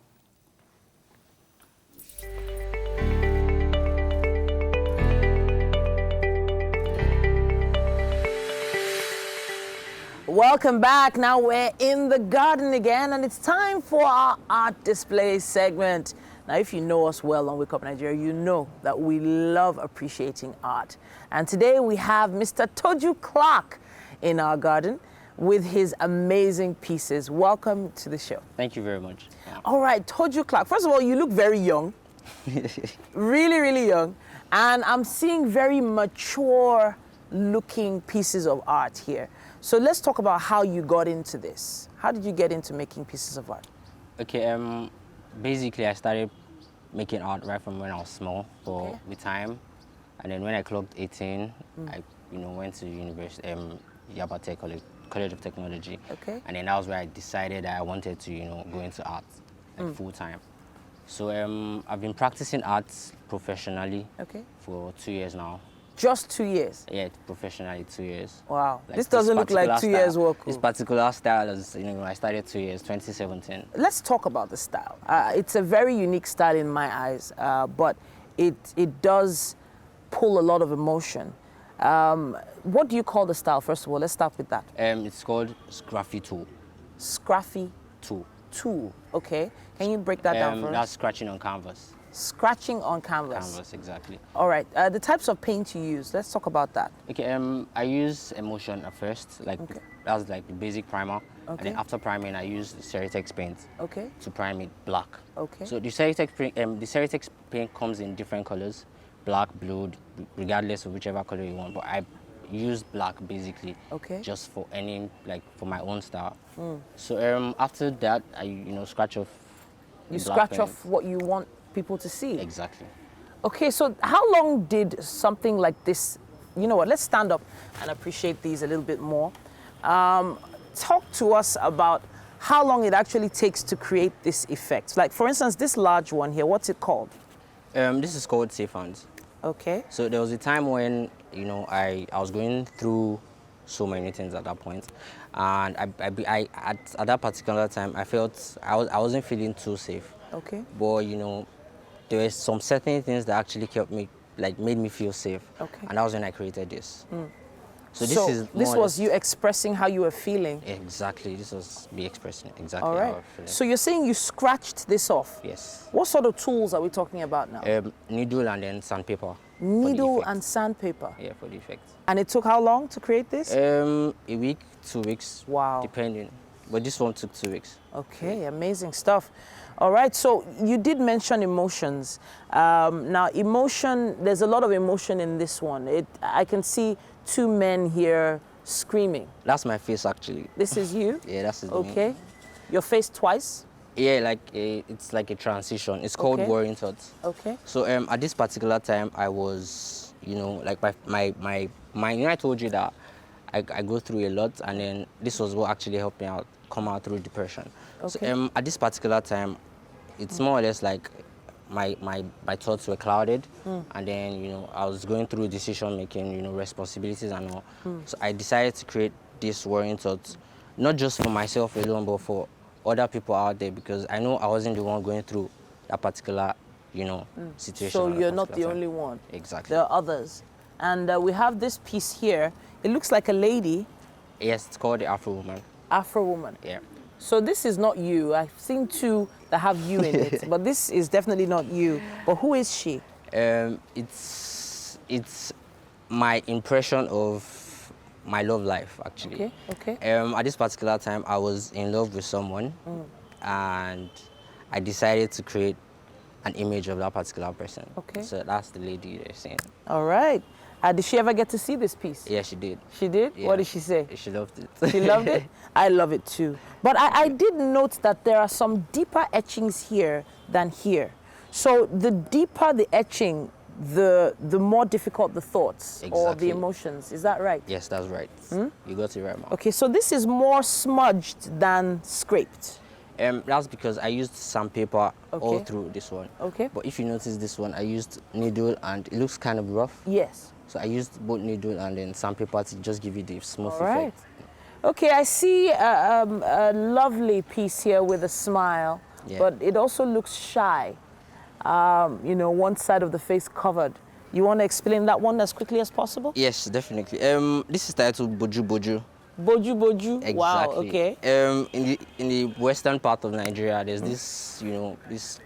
Welcome back. Now we're in the garden again, and it's time for our art display segment. Now, if you know us well on Wake Up Nigeria, you know that we love appreciating art. And today we have Mr. Toju Clark in our garden with his amazing pieces. Welcome to the show. Thank you very much. All right, Toju Clark. First of all, you look very young. Really, really young. And I'm seeing very mature looking pieces of art here. So let's talk about how you got into this. How did you get into making pieces of art? Okay, basically I started making art right from when I was small, but with time. And then when I clocked 18, I went to university, Robotic College of Technology. Okay. And then that was where I decided that I wanted to, go into art full time. So I've been practicing art professionally for 2 years now. Just 2 years? Yeah, professionally 2 years. Wow. Like this doesn't look like 2 years work. This particular style is, I started 2 years, 2017. Let's talk about the style. It's a very unique style in my eyes, but it does pull a lot of emotion. What do you call the style, first of all? Let's start with that. It's called Scruffy Tool. Scruffy? Tool, okay. Can you break that down for us? That's scratching on canvas. Scratching on canvas? Canvas, exactly. All right, the types of paint you use, let's talk about that. Okay, I use emulsion at first, that's like the basic primer. And then after priming, I use the Ceritex paint to prime it black. Okay. So the Ceritex paint comes in different colors, black, blue, regardless of whichever color you want. But I use black basically, just for for my own style. So after that, I scratch off. You scratch off what you want people to see. Exactly. Okay, so how long did something like this, you know what, let's stand up and appreciate these a little bit more. Talk to us about how long it actually takes to create this effect. Like, for instance, this large one here, what's it called? This is called Safe Hands. Okay. So there was a time when, I was going through so many things at that point. And at that particular time, I felt I wasn't feeling too safe. Okay. But, there were some certain things that actually kept me, made me feel safe. Okay. And that was when I created this. So this was you expressing how you were feeling? Exactly. This was me expressing exactly how I was feeling. So you're saying you scratched this off? Yes. What sort of tools are we talking about now? Needle and then sandpaper. Needle and sandpaper? Yeah, for the effect. And it took how long to create this? A week, 2 weeks. Wow. Depending. But this one took 2 weeks. Okay, amazing stuff. All right, so you did mention emotions. Now, emotion, there's a lot of emotion in this one. I can see 2 men here screaming. That's my face, actually. This is you? Yeah, that's me. Okay. Your face twice? Yeah, it's like a transition. It's called Worrying Thoughts. Okay. So at this particular time, I was, my I told you that I go through a lot, and then this was what actually helped me come out through depression. Okay. So at this particular time, it's more or less like my thoughts were clouded, and then I was going through decision making, responsibilities and all. So I decided to create this Worrying Thoughts, not just for myself alone, but for other people out there, because I know I wasn't the one going through that particular, situation. So you're not the only one. Exactly. There are others. And we have this piece here. It looks like a lady. Yes, it's called the Afro Woman. Afro Woman. Yeah. So this is not you. I've seen 2 that have you in it, but this is definitely not you. But who is she? It's my impression of my love life, actually. Okay. At this particular time, I was in love with someone, and I decided to create an image of that particular person. Okay. So that's the lady you're seeing. All right. Did she ever get to see this piece? Yeah, she did. She did? Yeah. What did she say? She loved it. She loved it? I love it too. But I did note that there are some deeper etchings here than here. So the deeper the etching, the more difficult the thoughts or the emotions. Is that right? Yes, that's right. You got it right, Mom. Okay, so this is more smudged than scraped. That's because I used sandpaper all through this one. Okay. But if you notice this one, I used needle and it looks kind of rough. Yes. So I used both needle and then sandpaper to just give you the smooth effect. Right. Okay, I see a lovely piece here with a smile, but it also looks shy. One side of the face covered. You want to explain that one as quickly as possible? Yes, definitely. This is titled Boju Boju. Boju. Exactly. Wow, okay. In the western part of Nigeria, there's this, this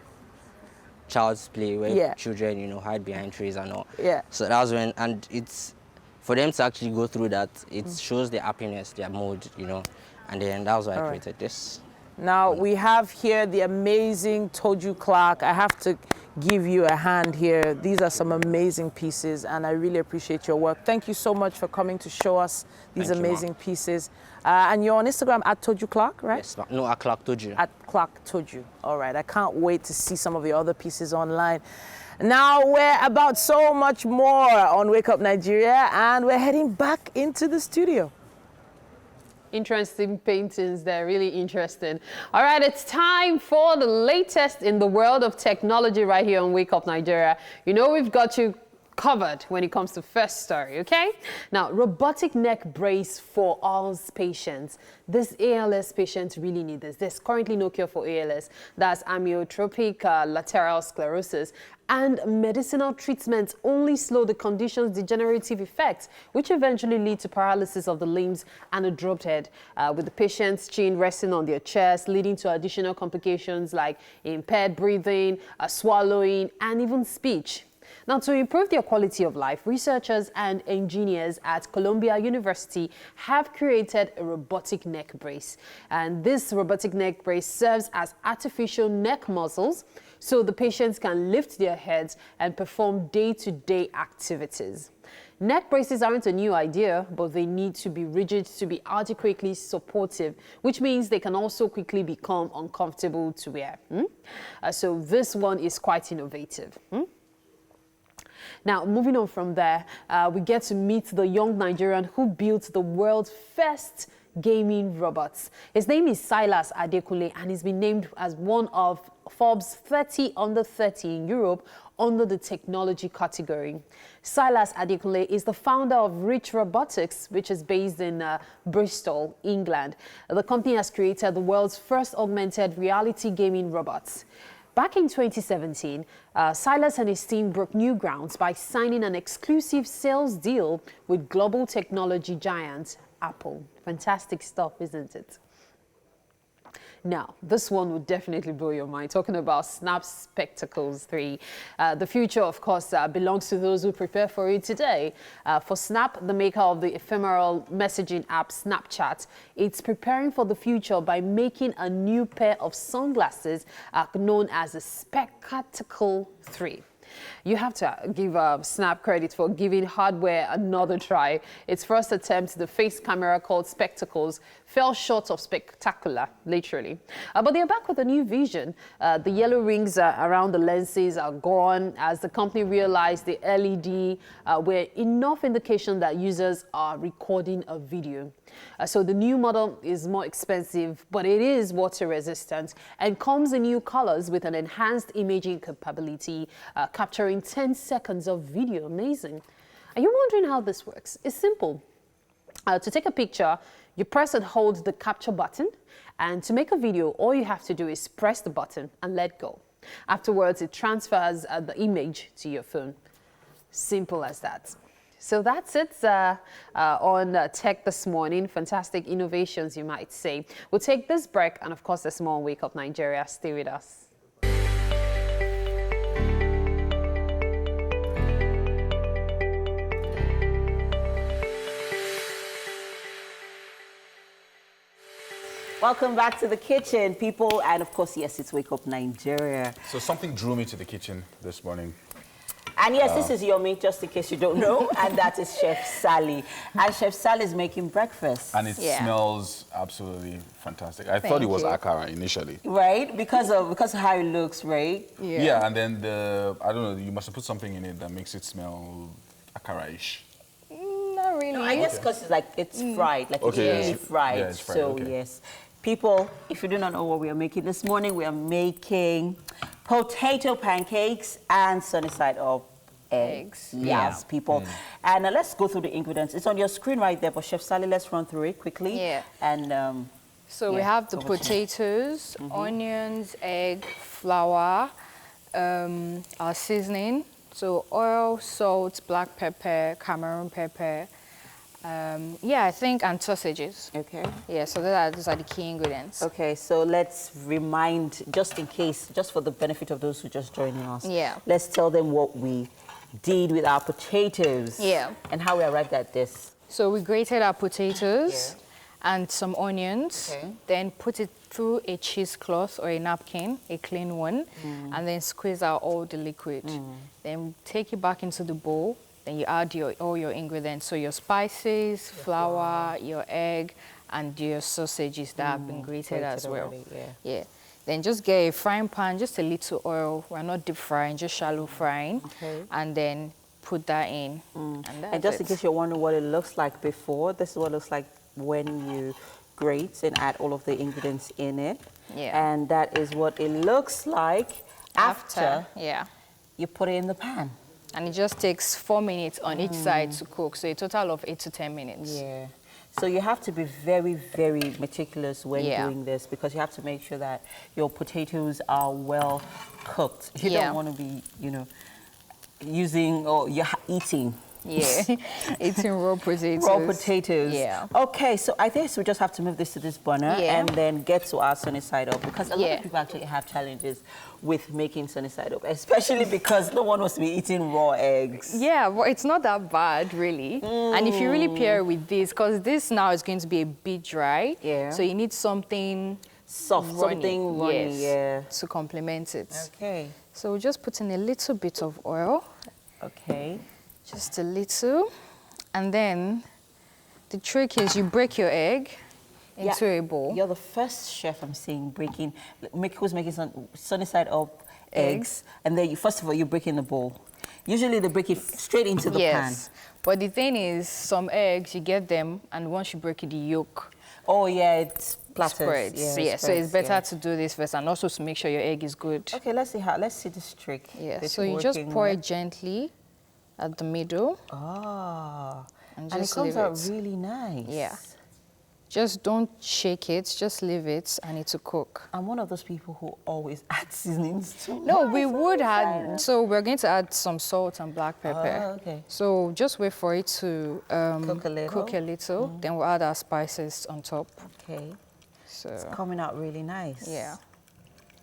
child's play where children, hide behind trees and all. Yeah. So that was when, and it's, for them to actually go through that, it shows their happiness, their mood, and then that was why I created this. Now, we have here the amazing Toju Clark. I have to give you a hand here. These are some amazing pieces, and I really appreciate your work. Thank you so much for coming to show us these amazing pieces. And you're on Instagram at Toju Clark, right? Yes, no, at Clark Toju. At Clark Toju. All right, I can't wait to see some of your other pieces online. Now, we're about so much more on Wake Up Nigeria, and we're heading back into the studio. Interesting paintings. They're really interesting. All right, it's time for the latest in the world of technology right here on Wake Up Nigeria. We've got you covered when it comes to first story, okay? Now, robotic neck brace for ALS patients. This ALS patients really need this. There's currently no cure for ALS. That's amyotrophic lateral sclerosis. And medicinal treatments only slow the condition's degenerative effects, which eventually lead to paralysis of the limbs and a dropped head, with the patient's chin resting on their chest, leading to additional complications like impaired breathing, swallowing, and even speech. Now, to improve their quality of life, researchers and engineers at Columbia University have created a robotic neck brace. And this robotic neck brace serves as artificial neck muscles so the patients can lift their heads and perform day-to-day activities. Neck braces aren't a new idea, but they need to be rigid to be adequately supportive, which means they can also quickly become uncomfortable to wear. So this one is quite innovative. Now, moving on from there, we get to meet the young Nigerian who built the world's first gaming robots. His name is Silas Adekunle, and he's been named as one of Forbes 30 under 30 in Europe under the technology category. Silas Adekunle is the founder of Robotics, which is based in Bristol, England. The company has created the world's first augmented reality gaming robots. Back in 2017, Silas and his team broke new grounds by signing an exclusive sales deal with global technology giant Apple. Fantastic stuff, isn't it? Now, this one would definitely blow your mind, talking about Snap Spectacles 3. The future, of course, belongs to those who prepare for it today. For Snap, the maker of the ephemeral messaging app Snapchat, it's preparing for the future by making a new pair of sunglasses known as a Spectacle 3. You have to give Snap credit for giving hardware another try. Its first attempt, the face camera called Spectacles, fell short of spectacular, literally. But they're back with a new vision. The yellow rings around the lenses are gone as the company realized the LED were enough indication that users are recording a video. So the new model is more expensive, but it is water resistant and comes in new colors with an enhanced imaging capability, capturing 10 seconds of video. Amazing. Are you wondering how this works? It's simple. To take a picture, you press and hold the capture button, and to make a video, all you have to do is press the button and let go. Afterwards, it transfers the image to your phone. Simple as that. So that's it on tech this morning. Fantastic innovations, you might say. We'll take this break, and of course, there's more on Wake Up Nigeria. Stay with us. Welcome back to the kitchen, people. And of course, yes, it's Wake Up Nigeria. So something drew me to the kitchen this morning. And yes, this is Yomi, just in case you don't know, and that is Chef Sally. And Chef Sally is making breakfast. And it smells absolutely fantastic. I thought it was akara initially. Right? Because of how it looks, right? Yeah, and then I don't know, you must have put something in it that makes it smell akara-ish. Not really. No, I guess because it's fried, like it's really fried. Yeah, it's fried. So yes. People, if you do not know what we are making this morning, we are making potato pancakes and sunny side up eggs. Yes, people. And let's go through the ingredients. It's on your screen right there, but Chef Sally, let's run through it quickly. Yeah. And so we have the potatoes, onions, egg, flour, our seasoning. So oil, salt, black pepper, Cameroon pepper, Yeah, I think, and sausages. Okay. Yeah, so those are the key ingredients. Okay, so let's remind, just in case, just for the benefit of those who just joining us. Yeah. Let's tell them what we did with our potatoes. Yeah. And how we arrived at this. So we grated our potatoes and some onions, Okay. then put it through a cheesecloth or a napkin, a clean one, and then squeeze out all the liquid. Then take it back into the bowl. Then you add all your ingredients, so your spices, flour, your egg, and your sausages that have been grated as well. Already, Yeah. Then just get a frying pan, just a little oil. We're not deep frying, just shallow frying. Okay. And then put that in. And just in case you're wondering what it looks like before, this is what it looks like when you grate and add all of the ingredients in it. Yeah. And that is what it looks like after yeah, you put it in the pan. and it just takes 4 minutes on each side to cook, so a total of 8 to 10 minutes. Yeah. So you have to be very, very meticulous when doing this, because you have to make sure that your potatoes are well cooked. You don't want to be, using or you're eating. Yeah, eating raw potatoes. Raw potatoes. Yeah. Okay, so I guess we just have to move this to this burner and then get to our sunny side up, because a lot of people actually have challenges with making sunny side up, especially because no one wants to be eating raw eggs. Yeah, but it's not that bad, really. And if you really pair it with this, because this now is going to be a bit dry, so you need something soft, something runny, to complement it. Okay. So we'll just put in a little bit of oil. Okay. Just a little. And then the trick is you break your egg into a bowl. You're the first chef I'm seeing who's making sunny side up eggs. And then first of all, you break in the bowl. Usually they break it straight into the pan. But the thing is, some eggs, you get them, and once you break it, the yolk. Oh, yeah, it's spreads. Yeah, so it's better to do this first, and also to make sure your egg is good. Okay, let's see this trick. Yeah, so you just pour it gently at the middle. Ah, and it comes out really nice. Yeah. Just don't shake it, just leave it and it will cook. I'm one of those people who always add seasonings to No, we would add, so we're going to add some salt and black pepper. Oh, okay. So just wait for it to cook a little. Then we'll add our spices on top. Okay. So it's coming out really nice. Yeah.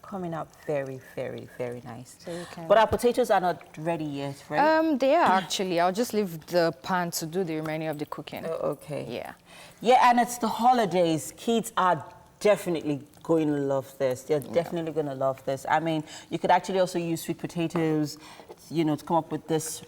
Coming out very, very, very nice. So you can... But our potatoes are not ready yet, right? They are actually. I'll just leave the pan to do the remaining of the cooking. Oh, okay. Yeah. Yeah, and it's the holidays. Kids are definitely going to love this. They're definitely going to love this. I mean, you could actually also use sweet potatoes, to come up with this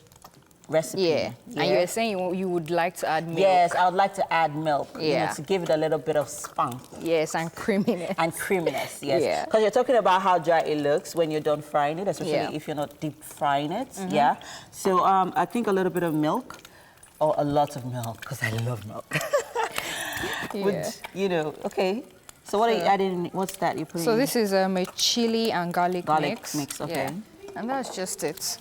recipe. Yeah. And you were saying you would like to add milk. Yes, I would like to add milk. Yeah. To give it a little bit of spunk. Yes, and creaminess. And creaminess, yes. Yeah. Because you're talking about how dry it looks when you're done frying it, especially if you're not deep frying it. Yeah. So I think a little bit of milk, or a lot of milk, because I love milk. Okay. So what are you adding? What's that you're putting? So this is a chili and garlic mix. Okay. Yeah. And that's just it.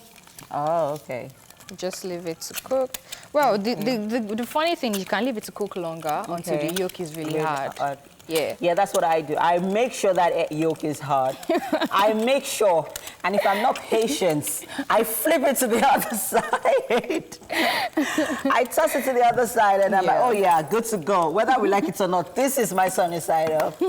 Oh, okay. Just leave it to cook. Well, the funny thing, you can leave it to cook longer until the yolk is really hard. Yeah. Yeah, that's what I do. I make sure that yolk is hard. I make sure. And if I'm not patient, I flip it to the other side. I toss it to the other side and I'm like, oh yeah, good to go. Whether we like it or not, this is my sunny side up.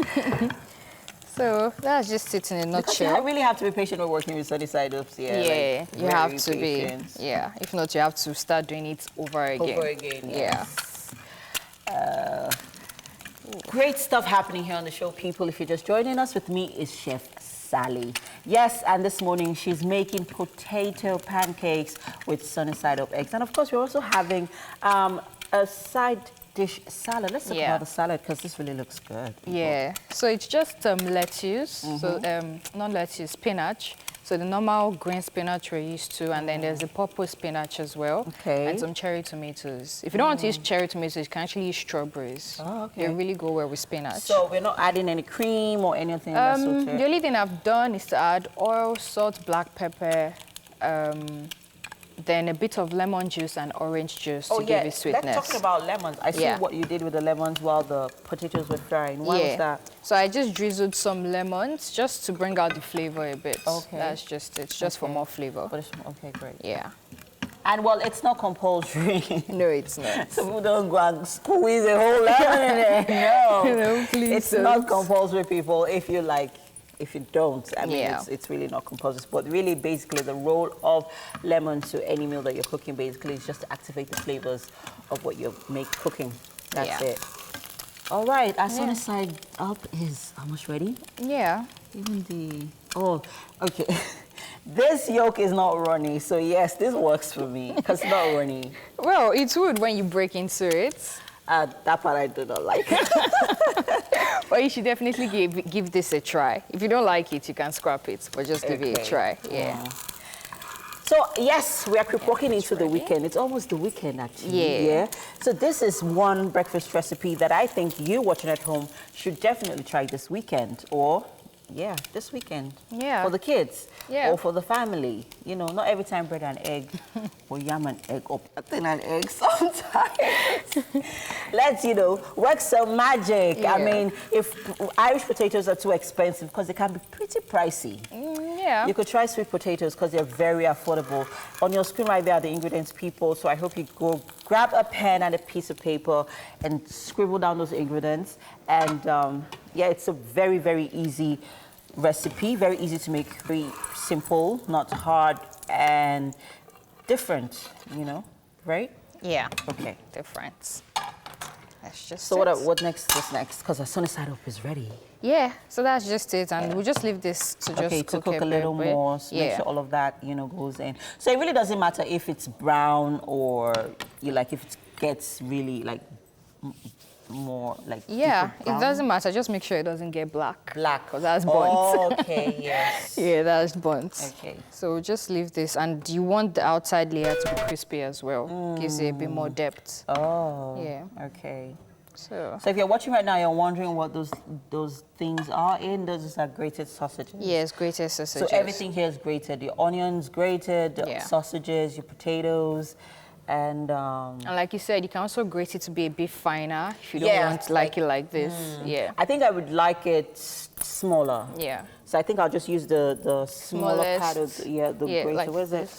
So that's just it in a nutshell. Because you really have to be patient with working with sunny side ups. Yeah, you have to be. Yeah, if not, you have to start doing it over again. Over again, yes. Yeah. Great stuff happening here on the show, people. If you're just joining us, with me is Chef Sally. Yes, and this morning she's making potato pancakes with sunny side up eggs. And of course, we're also having a side dish salad. Let's talk about the salad, because this really looks good. Yeah, so it's just lettuce, so not lettuce, spinach. So the normal green spinach we're used to, and then there's the purple spinach as well. Okay. And some cherry tomatoes. If you don't want to use cherry tomatoes, you can actually use strawberries. Oh, okay. They really go well with spinach. So we're not adding any cream or anything of that sort? The only thing I've done is to add oil, salt, black pepper, then a bit of lemon juice and orange juice to give it sweetness. Let's talk about lemons. I see what you did with the lemons while the potatoes were frying. Why was that? So I just drizzled some lemons just to bring out the flavor a bit. Okay. That's just it. It's just for more flavor. But okay, great. Yeah. And well, it's not compulsory. No, it's not. So people don't go and squeeze a whole lemon in there. No, no, please. It's not compulsory, people. If you like, if you don't, I mean, it's really not compulsory. But really, basically, the role of lemon to any meal that you're cooking, basically, is just to activate the flavors of what you're cooking. That's it. All right, our sunny side up is almost ready. Yeah. Even the okay. This yolk is not runny, so yes, this works for me because it's not runny. Well, it would when you break into it. That part I do not like. But you should definitely give this a try. If you don't like it, you can scrap it, but just give it a try. Yeah. So yes, we are walking into the weekend. It's almost the weekend, actually. Yeah. So this is one breakfast recipe that I think you watching at home should definitely try this weekend, or this weekend. Yeah. For the kids. Yeah. Or for the family. You know, not every time bread and egg, or yam and egg, or protein and egg. Sometimes let's work some magic. Yeah. I mean, if Irish potatoes are too expensive because they can be pretty pricey. Yeah. You could try sweet potatoes because they're very affordable. On your screen right there are the ingredients, people. So I hope you go grab a pen and a piece of paper and scribble down those ingredients. And it's a very, very easy recipe. Very easy to make. Very simple, not hard, and different, right? Yeah. Okay. Different. That's just so what next? What's next? Because our sunny side up is ready. Yeah, so that's just it, and we'll just leave this to just cook a little bit. more, so make sure all of that, goes in. So it really doesn't matter if it's brown or if it gets really more it doesn't matter. Just make sure it doesn't get black. Black, because that's burnt. Okay, yes. Yeah, that's burnt. Okay. So just leave this, and you want the outside layer to be crispy as well. Gives it a bit more depth. Oh. Yeah. Okay. So if you're watching right now, you're wondering what those things are in. Those are grated sausages. Yes, grated sausages. So everything here is grated. The onions grated, the sausages, your potatoes, and like you said, you can also grate it to be a bit finer if you don't want it like this. Yeah. I think I would like it smaller. Yeah. So I think I'll just use the smaller part of the grater. Like Where's it?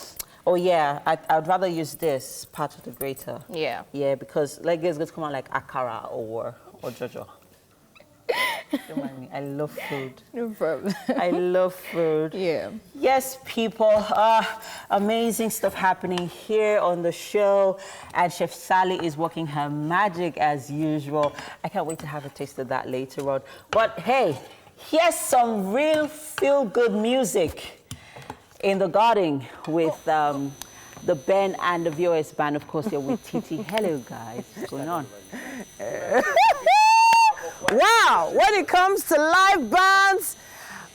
Oh yeah, I'd rather use this part of the grater. Yeah. Yeah, because it's going to come out like akara or jojo. Don't mind me. I love food. No problem. I love food. Yeah. Yes, people. Amazing stuff happening here on the show. And Chef Sally is working her magic as usual. I can't wait to have a taste of that later on. But hey, here's some real feel-good music in the garden with the Ben and the VOS band. Of course, they're with Titi. Hello, guys. What's going on? Wow, when it comes to live bands,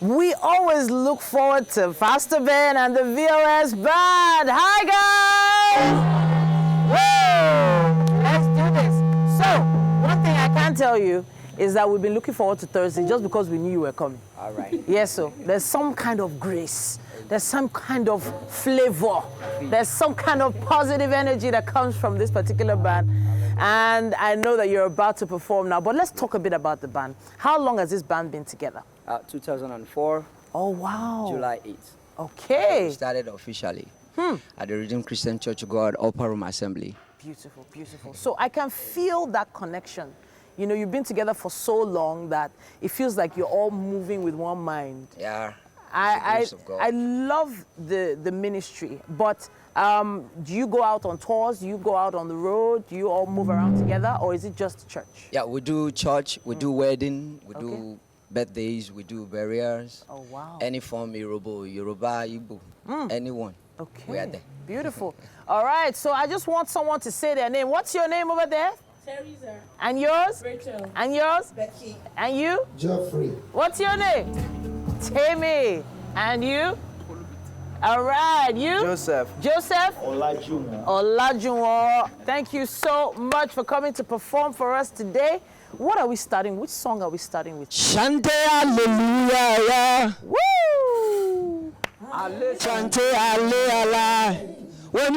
we always look forward to Pastor Ben and the VOS band. Hi, guys! Woo! Let's do this. So, one thing I can tell you is that we've been looking forward to Thursday just because we knew you were coming. All right. Yes, so there's some kind of grace. There's some kind of flavor. There's some kind of positive energy that comes from this particular band. And I know that you're about to perform now, but let's talk a bit about the band. How long has this band been together? 2004. Oh, wow. July 8th. Okay. We started officially at the Redeemed Christian Church of God, Upper Room Assembly. Beautiful, beautiful. So I can feel that connection. You've been together for so long that it feels like you're all moving with one mind. Yeah. I love the ministry, but do you go out on tours? Do you go out on the road? Do you all move around together, or is it just church? Yeah, we do church, we do wedding, we do birthdays, we do burials. Oh, wow. Any form, Yoruba, Igbo, anyone. Okay. We are there. Beautiful. All right, so I just want someone to say their name. What's your name over there? Teresa. And yours? Rachel. And yours? Becky. And you? Geoffrey. What's your name? Tammy. And you? All right, you? Joseph. Joseph? Olajuwon. Olajuwon. Thank you so much for coming to perform for us today. What are we starting? Which song are we starting with? Shante Hallelujah. Woo! Shante Hallelujah. When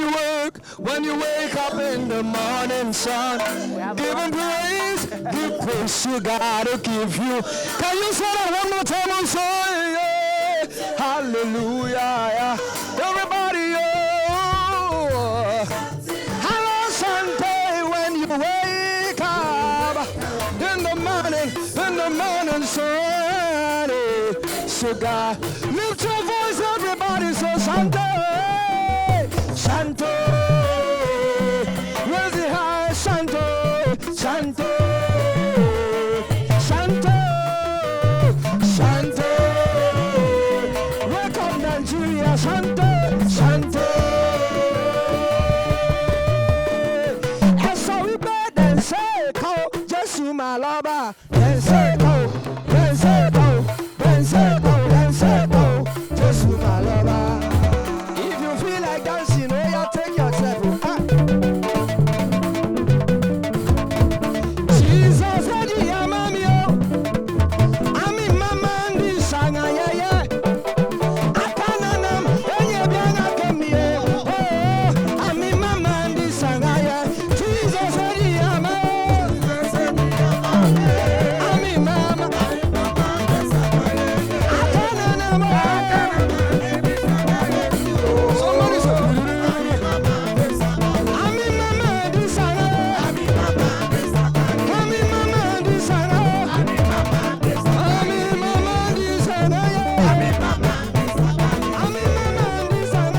you wake up in the morning sun, give him praise, give praise you gotta give you. Can you say that one more time? I'm sorry, yeah. Hallelujah, yeah. Everybody, oh. sugar. Lift your voice, everybody, so Santo, Santo. Raise the high, Santo, Santo, Santo, Santo. Wake up Nigeria, Santo, Santo. And so we better than say, "Go, just you my lover." Then say, "Go, then say, go, then say, go, then say, go, just you my lover." If you feel like dancing, oh yeah, take yourself. Jesus, what you am, mommy, oh. I'm in my man, this song, yeah, yeah. I can't, when you bring a come here. Oh, I'm in my man, this song, yeah. Jesus, what you am, I'm in my man. Somebody say, I'm in my man, this song, I'm in my man, this song, I'm in my man, this song, I'm in my man, this song, I'm in my man, this song, I'm in my man, this song, I'm in my man, this song,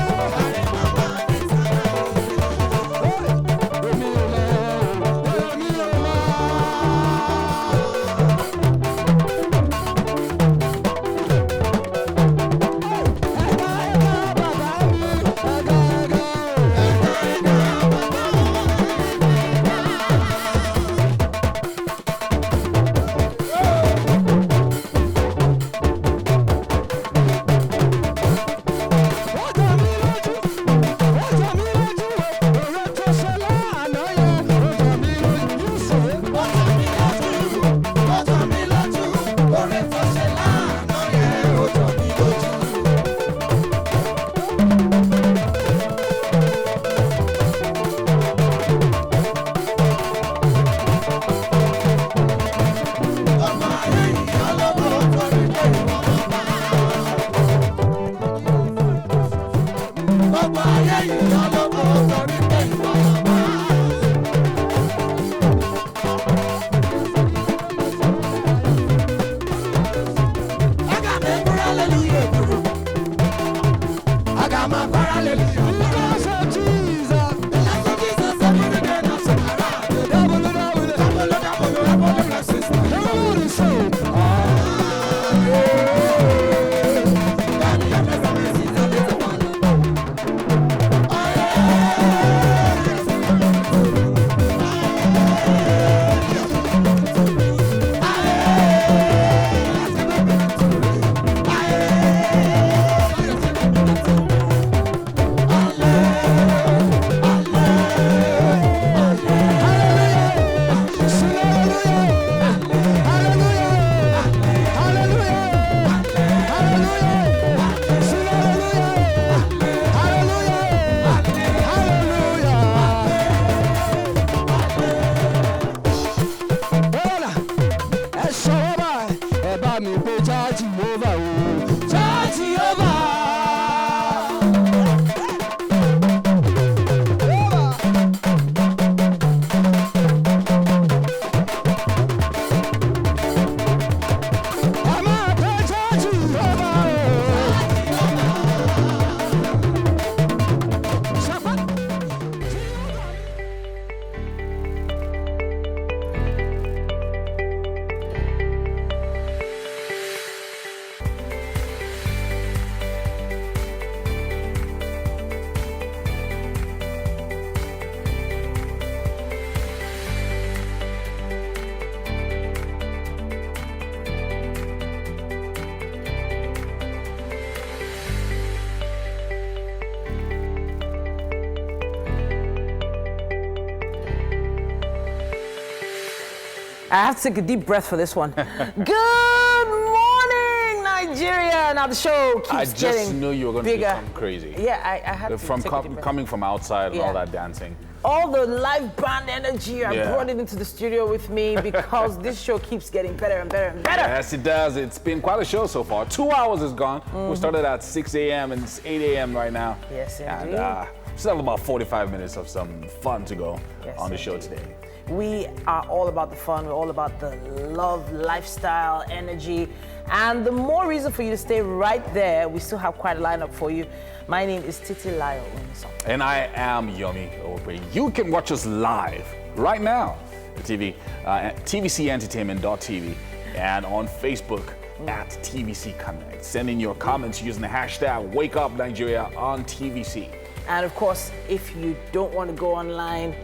I have to take a deep breath for this one. Good morning, Nigeria. Now the show keeps getting I just knew you were going to do bigger. something crazy. Yeah, I had to From take a deep breath. coming from outside and all that dancing. All the live band energy, I brought it into the studio with me because this show keeps getting better and better and better. Yes, it does. It's been quite a show so far. 2 hours is gone. We started at 6 a.m. and it's 8 a.m. right now. Yes, indeed. And still have about 45 minutes of some fun to go on the show today. We are all about the fun. We're all about the love, lifestyle, energy. And the more reason for you to stay right there, we still have quite a lineup for you. My name is Titi Layo Unisong. And I am Yomi Obre. You can watch us live right now at tvcentertainment.tv and on Facebook at TVC Connect. Send in your comments using the hashtag WakeUpNigeria on TVC. And of course, if you don't want to go online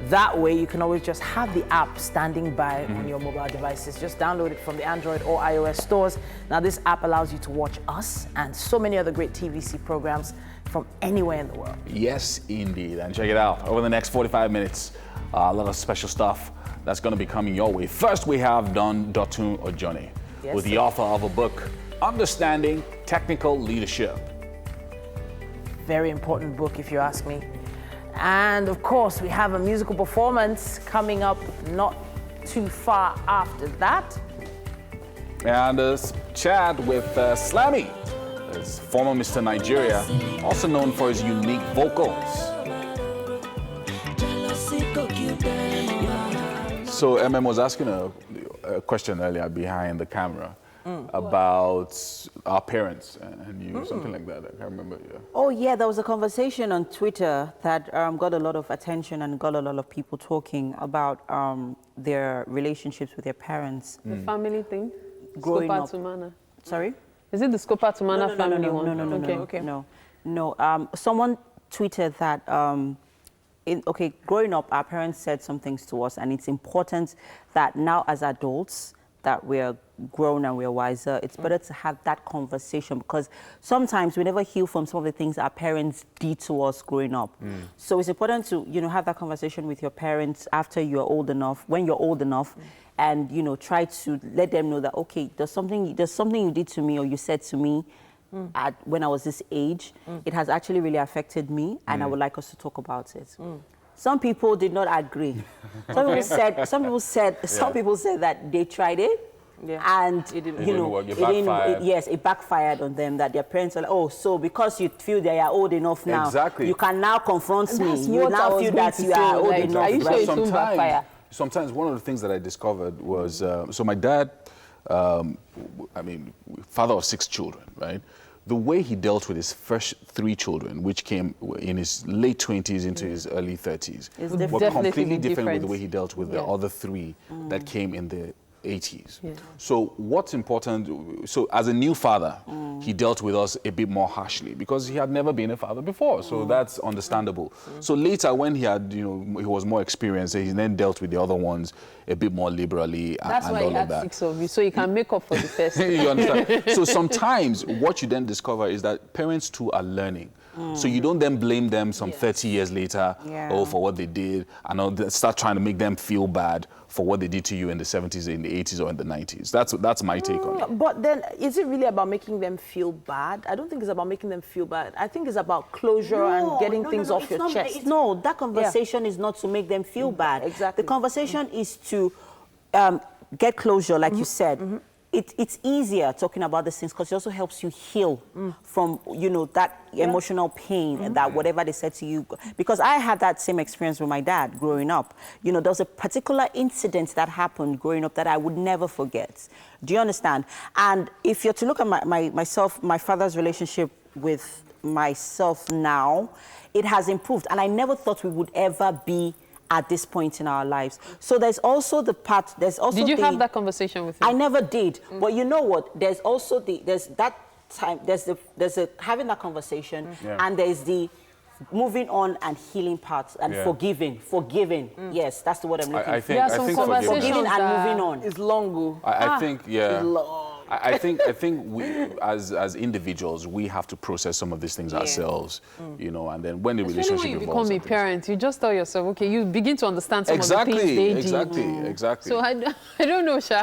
that way, you can always just have the app standing by on your mobile devices. Just download it from the Android or iOS stores. Now, this app allows you to watch us and so many other great TVC programs from anywhere in the world. Yes, indeed. And check it out. Over the next 45 minutes, a lot of special stuff that's going to be coming your way. First, we have Don Dotun Ojone, with the author of a book, Understanding Technical Leadership. Very important book, if you ask me. And of course, we have a musical performance coming up not too far after that. And a chat with Slammy, as former Mr. Nigeria, also known for his unique vocals. So MM was asking a question earlier behind the camera about our parents and you, something like that. I can't remember. Yeah. Oh yeah, there was a conversation on Twitter that got a lot of attention and got a lot of people talking about their relationships with their parents. The family thing? Growing up. Tumana. Sorry? Is it the Scopa Tumana family one? No. Someone tweeted that growing up, our parents said some things to us, and it's important that now as adults that we're grown and we're wiser, it's better to have that conversation, because sometimes we never heal from some of the things our parents did to us growing up. So it's important to, have that conversation with your parents after you're old enough, when you're old enough, and, try to let them know that, okay, there's something you did to me or you said to me when I was this age. It has actually really affected me, and I would like us to talk about it. Some people did not agree. Some people said that they tried it, and it didn't work. It backfired on them. That their parents were like, oh, so because you feel they are old enough now, you can now confront me. You now feel that you are old enough. Are you sure it will backfire? Sometimes one of the things that I discovered was, so my dad, father of 6 children, right? The way he dealt with his first 3 children, which came in his late 20s into his early 30s, were completely different with the way he dealt with the other 3 that came in the 80s. So what's important, so as a new father, he dealt with us a bit more harshly because he had never been a father before, so that's understandable. So later when he had, he was more experienced, he then dealt with the other ones a bit more liberally. That's why he had 6 of you, so you can make up for the first. You understand? So sometimes what you then discover is that parents too are learning. So you don't then blame them some 30 years later for what they did, and start trying to make them feel bad for what they did to you in the 70s, in the 80s, or in the 90s. That's my take on it. But then, is it really about making them feel bad? I don't think it's about making them feel bad. I think it's about closure and getting things off your chest. No, that conversation is not to make them feel bad. Exactly. The conversation is to get closure, like you said. It's easier talking about these things because it also helps you heal from, that emotional pain that whatever they said to you. Because I had that same experience with my dad growing up. There was a particular incident that happened growing up that I would never forget. Do you understand? And if you're to look at my father's relationship with myself now, it has improved. And I never thought we would ever be at this point in our lives. So there's also the part, there's also Did you have that conversation with him? I never did. But you know what? There's also there's that time, there's having that conversation, and there's the moving on and healing parts and forgiving. Yes, that's the word I'm looking for. I think forgiving and moving on. It's long. I think, It's long. I think we, as individuals, we have to process some of these things ourselves, and then when the relationship when you evolves. become a parent, you just tell yourself, okay, you begin to understand some of the things they did. Exactly. So I don't know, Sha.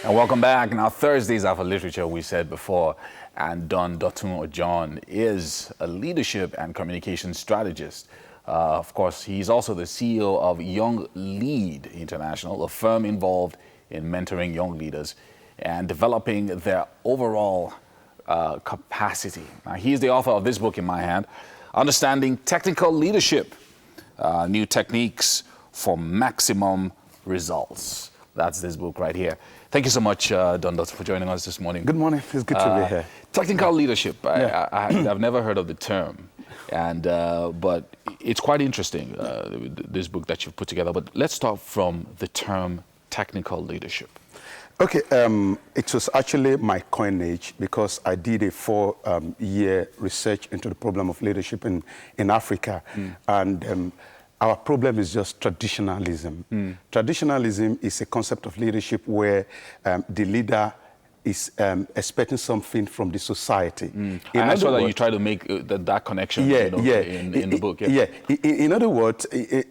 And welcome back. Now, Thursdays are for literature, we said before, and Don Dotun Ojon is a leadership and communication strategist. Of course, he's also the CEO of Young Lead International, a firm involved in mentoring young leaders and developing their overall capacity. Now, he's the author of this book in my hand, Understanding Technical Leadership. New techniques for maximum results. That's this book right here. Thank you so much, Dundot, for joining us this morning. Good morning. It's good to be here. Technical leadership. I've never heard of the term, but it's quite interesting, this book that you've put together. But let's start from the term technical leadership. Okay, it was actually my coinage because I did a 4-year research into the problem of leadership in Africa. And our problem is just traditionalism. Traditionalism is a concept of leadership where the leader is expecting something from the society. I saw that you try to make that connection in the book. In other words,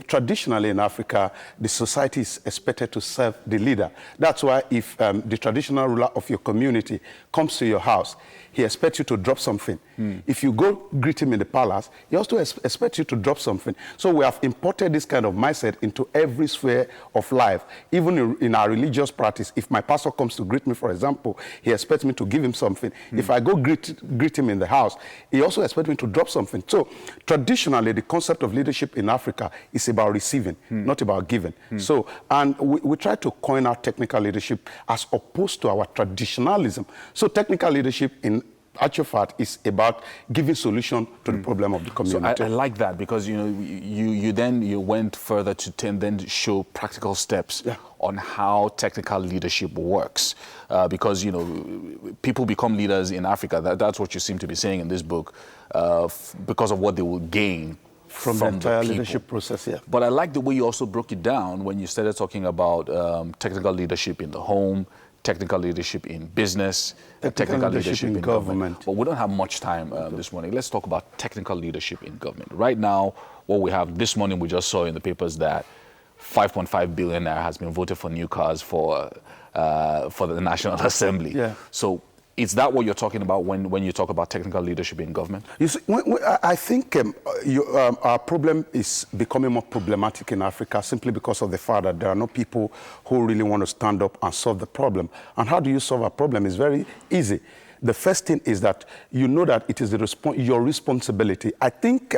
traditionally in Africa, the society is expected to serve the leader. That's why if the traditional ruler of your community comes to your house, he expects you to drop something. If you go greet him in the palace, he also expects you to drop something. So we have imported this kind of mindset into every sphere of life. Even in our religious practice, if my pastor comes to greet me, for example, he expects me to give him something. If I go greet him in the house, he also expects me to drop something. So traditionally, the concept of leadership in Africa is about receiving, not about giving. So, and we try to coin our technical leadership as opposed to our traditionalism. So technical leadership in actual fact is about giving solution to the problem of the community. So I like that because you went further to then show practical steps on how technical leadership works, because people become leaders in Africa. That's what you seem to be saying in this book, because of what they will gain from the entire leadership process. But I like the way you also broke it down when you started talking about technical leadership in the home, technical leadership in business, technical leadership in government. But we don't have much time this morning. Let's talk about technical leadership in government. Right now, what we have this morning, we just saw in the papers that 5.5 billion naira has been voted for new cars for the National Assembly. So is that what you're talking about when you talk about technical leadership in government? You see, I think our problem is becoming more problematic in Africa simply because of the fact that there are no people who really want to stand up and solve the problem. And how do you solve a problem? It's very easy. The first thing is that you know that it is your responsibility. I think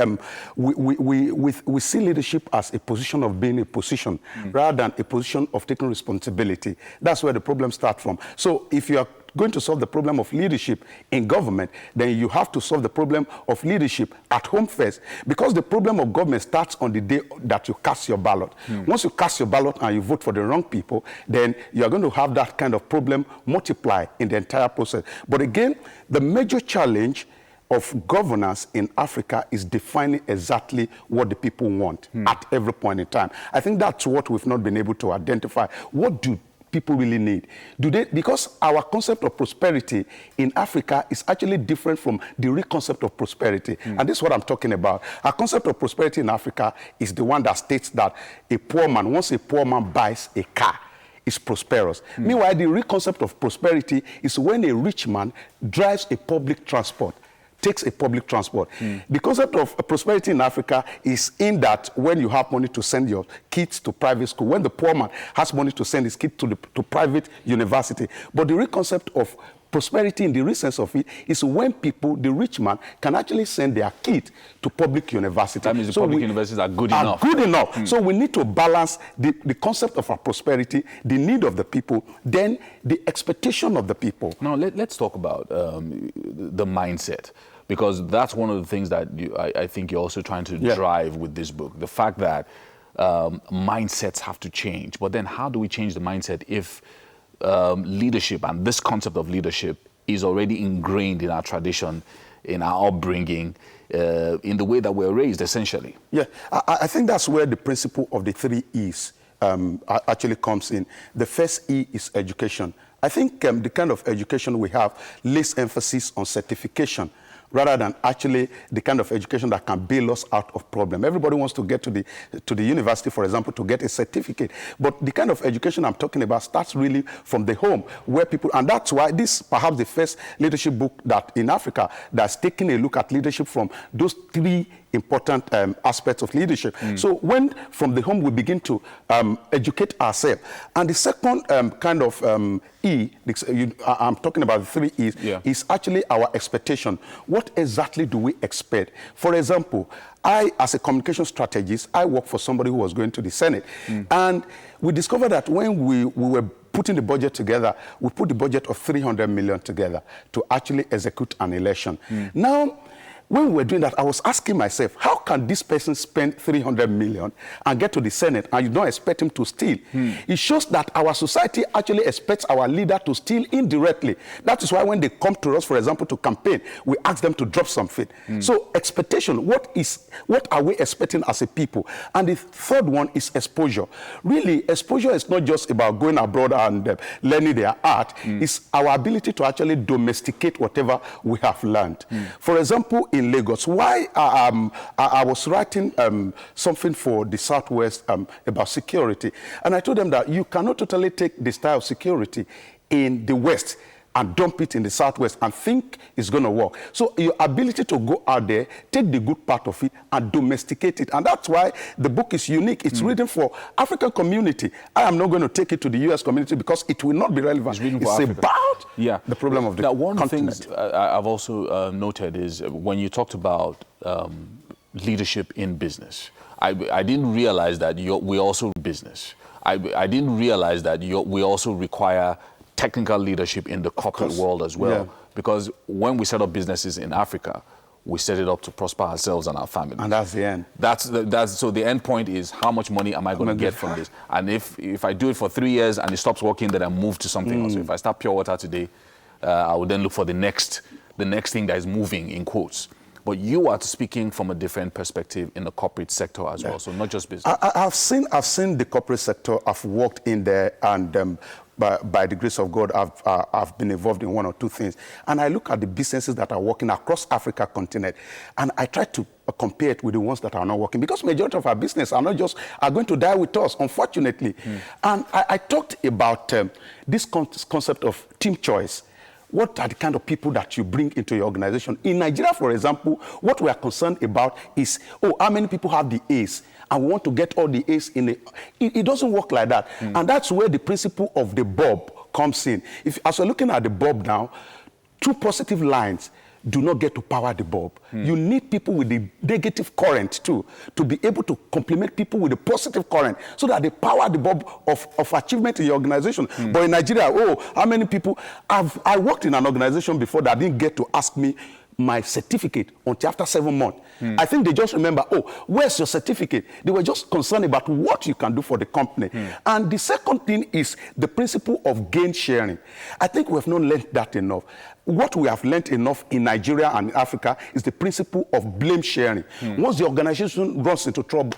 we see leadership as a position of being a position rather than a position of taking responsibility. That's where the problem starts from. So if you are going to solve the problem of leadership in government, then you have to solve the problem of leadership at home first. Because the problem of government starts on the day that you cast your ballot. Once you cast your ballot and you vote for the wrong people, then you're going to have that kind of problem multiply in the entire process. But again, the major challenge of governance in Africa is defining exactly what the people want at every point in time. I think that's what we've not been able to identify. What do people really need? Because our concept of prosperity in Africa is actually different from the real concept of prosperity. And this is what I'm talking about. Our concept of prosperity in Africa is the one that states that once a poor man buys a car, is prosperous. Meanwhile, the real concept of prosperity is when a rich man drives a public transport, takes a public transport. The concept of prosperity in Africa is in that when you have money to send your kids to private school, when the poor man has money to send his kid to private university. But the real concept of prosperity in the real sense of it is when people, the rich man, can actually send their kid to public university. That means the public universities are good enough. So we need to balance the concept of our prosperity, the need of the people, then the expectation of the people. Now, let's talk about the mindset. Because that's one of the things that I think you're also trying to drive with this book. The fact that mindsets have to change. But then how do we change the mindset if leadership and this concept of leadership is already ingrained in our tradition, in our upbringing, in the way that we're raised, essentially? Yeah, I think that's where the principle of the 3 E's actually comes in. The first E is education. I think the kind of education we have lays emphasis on certification, rather than actually the kind of education that can bail us out of problem. Everybody wants to get to the university, for example, to get a certificate. But the kind of education I'm talking about starts really from the home, where people, and that's why this perhaps the first leadership book that in Africa that's taking a look at leadership from those 3 important aspects of leadership. So when from the home we begin to educate ourselves. And the second kind of E, I'm talking about the 3 E's, is actually our expectation. What exactly do we expect? For example, I, as a communication strategist, I work for somebody who was going to the Senate. And we discovered that when we were putting the budget together, we put the budget of 300 million together to actually execute an election. Now, when we were doing that, I was asking myself, how can this person spend 300 million and get to the Senate and you don't expect him to steal? It shows that our society actually expects our leader to steal indirectly. That is why when they come to us, for example, to campaign, we ask them to drop something. So expectation, what are we expecting as a people? And the third one is exposure. Really, exposure is not just about going abroad and learning their art. It's our ability to actually domesticate whatever we have learned. For example, in Lagos, why I was writing something for the Southwest about security, and I told them that you cannot totally take the style of security in the West and dump it in the Southwest and think it's going to work. So your ability to go out there, take the good part of it and domesticate it. And that's why the book is unique. It's written for African community. I am not going to take it to the US community because it will not be relevant. It's about the problem of the one continent. of the things I've also noted is when you talked about leadership in business, I didn't realize that we also business. I didn't realize that we also require technical leadership in the corporate world as well. Because when we set up businesses in Africa, we set it up to prosper ourselves and our families. And that's the end. So the end point is, how much money am I going to get from this? And if I do it for 3 years and it stops working, then I move to something else. So if I start pure water today, I will then look for the next thing that is moving, in quotes. But you are speaking from a different perspective in the corporate sector as well, so not just business. I've seen the corporate sector. I've worked in there, and by the grace of God, I've been involved in 1 or 2 things. And I look at the businesses that are working across Africa continent, and I try to compare it with the ones that are not working, because majority of our business are going to die with us, unfortunately. And I talked about this concept of team choice. What are the kind of people that you bring into your organization? In Nigeria, for example, what we are concerned about is, how many people have the A's? And we want to get all the A's in it doesn't work like that. And that's where the principle of the bulb comes in. As we're looking at the bulb now, 2 positive lines do not get to power the bulb. You need people with the negative current too, to be able to complement people with the positive current, so that they power the bulb of achievement in your organization. But in Nigeria, how many people? I worked in an organization before that didn't get to ask me my certificate until after 7 months. I think they just remember, where's your certificate? They were just concerned about what you can do for the company. And the second thing is the principle of gain sharing. I think we have not learned that enough. What we have learned enough in Nigeria and in Africa is the principle of blame sharing. Once the organization runs into trouble,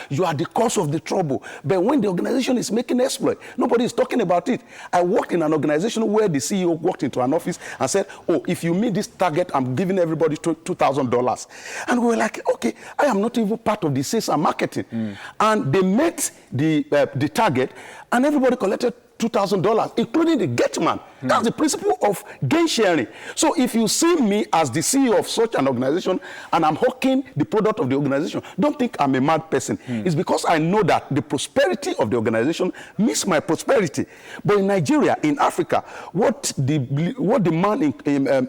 you are the cause of the trouble. But when the organization is making exploit, nobody is talking about it. I worked in an organization where the CEO walked into an office and said, if you meet this target, I'm giving everybody $2,000. And we were like, okay, I am not even part of the sales and marketing. And they met the target, and everybody collected $2,000, including the gate man. That's the principle of gain sharing. So if you see me as the CEO of such an organization and I'm hawking the product of the organization, don't think I'm a mad person. It's because I know that the prosperity of the organization means my prosperity. But in Nigeria, in Africa, what the man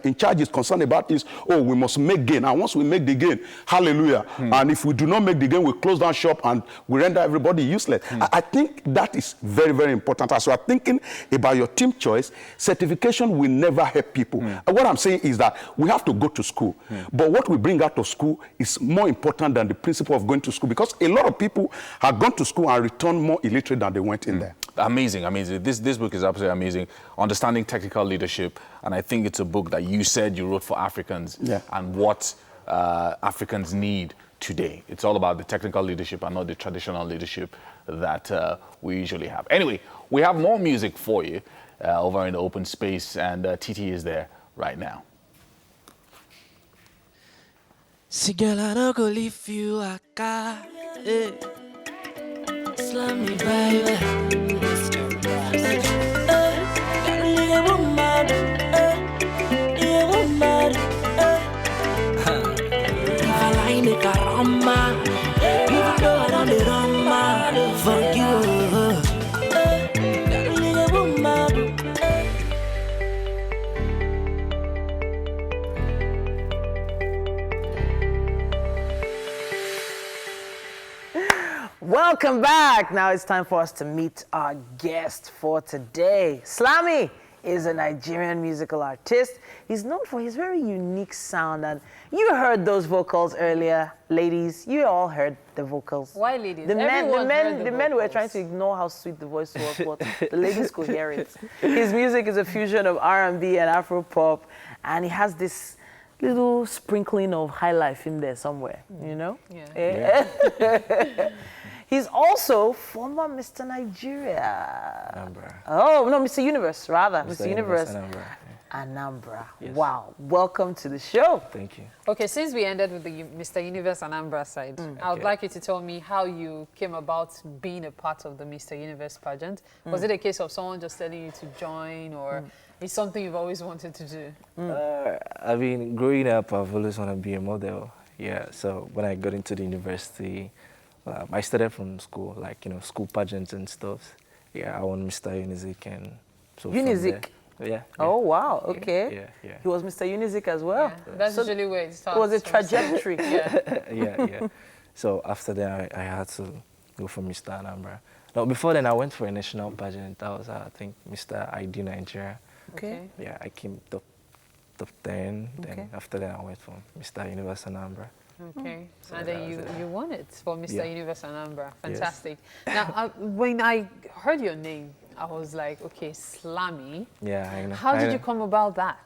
in charge is concerned about is, we must make gain. And once we make the gain, hallelujah. And if we do not make the gain, we close down shop and we render everybody useless. I think that is very, very important. As you are thinking about your team choice, certification will never help people. What I'm saying is that we have to go to school. But what we bring out of school is more important than the principle of going to school, because a lot of people have gone to school and returned more illiterate than they went in there. Amazing, amazing. This book is absolutely amazing. Understanding Technical Leadership. And I think it's a book that you said you wrote for Africans and what Africans need today. It's all about the technical leadership and not the traditional leadership that we usually have. Anyway, we have more music for you over in the open space, and TT is there right now. See, girl, I don't go leave you a car. Slam me, baby. If I lie in the car, Welcome back. Now it's time for us to meet our guest for today. Slammy is a Nigerian musical artist. He's known for his very unique sound, and you heard those vocals earlier, ladies. You all heard the vocals. Why ladies? The men Everyone were trying to ignore how sweet the voice was, but the ladies could hear it. His music is a fusion of R&B and Afro pop, and he has this little sprinkling of high life in there somewhere, you know? Yeah. He's also former Mr. Nigeria. Anambra. Oh, no, Mr. Universe, rather. Mr. Universe. Anambra. Anambra. Yes. Wow. Welcome to the show. Thank you. Okay, since we ended with the Mr. Universe Anambra side, I would like you to tell me how you came about being a part of the Mr. Universe pageant. Was it a case of someone just telling you to join, or it's something you've always wanted to do? I mean, growing up, I've always wanted to be a model. Yeah, so when I got into the university, I started from school, like, you know, school pageants and stuff. Yeah, I won Mr. Unizik and so Unizik? Yeah. Oh, wow. Okay. Yeah. He was Mr. Unizik as well. Yeah, that's usually where it starts. It was a trajectory. Yeah. So after that, I had to go for Mr. Anambra. No, before then, I went for a national pageant. That was, I think, Mr. ID Nigeria. Okay. Yeah, I came top 10. Then after that, I went for Mr. Universe Anambra. Okay, So and that then was it. you won it for Mr. Yeah. Universe Anambra. Yes. Fantastic. Now, when I heard your name, I was like, okay, Slammy. Yeah, I know. How did you come about that?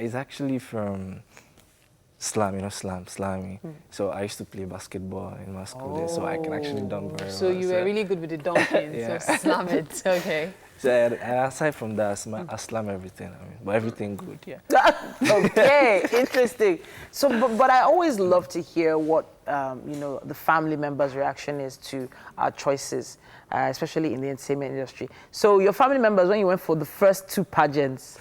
It's actually from slam, you know, slammy. So I used to play basketball in my school days, so I can actually dunk very well. So you were really good with the dunking, Yeah. so slam it, okay. So and aside from that, I slam everything. I mean, but everything good, yeah. Okay, interesting. So, but I always love to hear what you know, the family members' reaction is to our choices, especially in the entertainment industry. So, your family members, when you went for the first 2 pageants,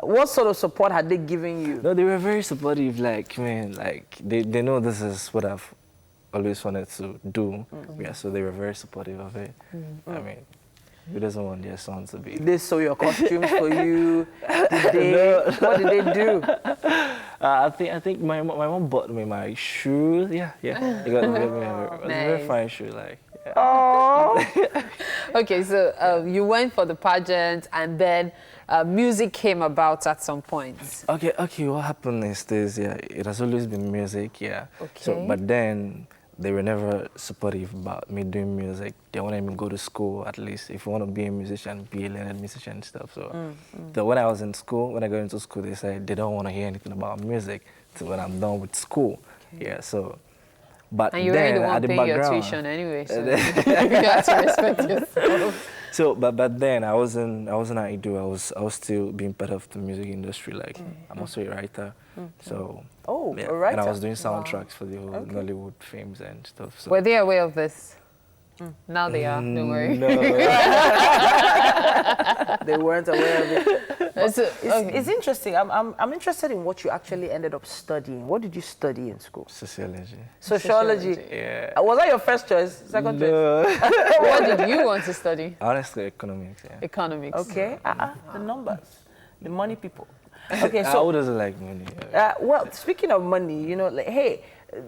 what sort of support had they given you? No, they were very supportive. Like, man, like they know this is what I've always wanted to do. Yeah, so they were very supportive of it. I mean, who doesn't want their son to be? They sew your costumes for you. What did they do? I think my mom bought me my shoes. Yeah. They got me a very fine shoe, like. Yeah. Oh. Okay, so you went for the pageant, and then music came about at some point. Okay. What happened is this. Yeah, it has always been music. Yeah. Okay. So, but then they were never supportive about me doing music. They wanted me to go to school at least. If you want to be a musician, be a learned musician and stuff. So, so when I was in school, when I got into school, they said they don't want to hear anything about music till when I'm done with school. Okay. Yeah. So, but and you then really at the paying your background, tuition anyway, so you have to respect yourself. So, but then I wasn't idol. I was still being part of the music industry. Like I'm also a writer. So a writer. And I was doing soundtracks for the whole Nollywood films and stuff. So. Were they aware of this? Now they are. Don't worry. No. They weren't aware of it. It's interesting. I'm interested in what you actually ended up studying. What did you study in school? Sociology. Sociology. Yeah. Was that your first choice? Second choice? What did you want to study? Honestly, economics. Yeah. Economics. Okay. The numbers, the money people. Okay, so who doesn't like money? Well, speaking of money, you know, like, hey,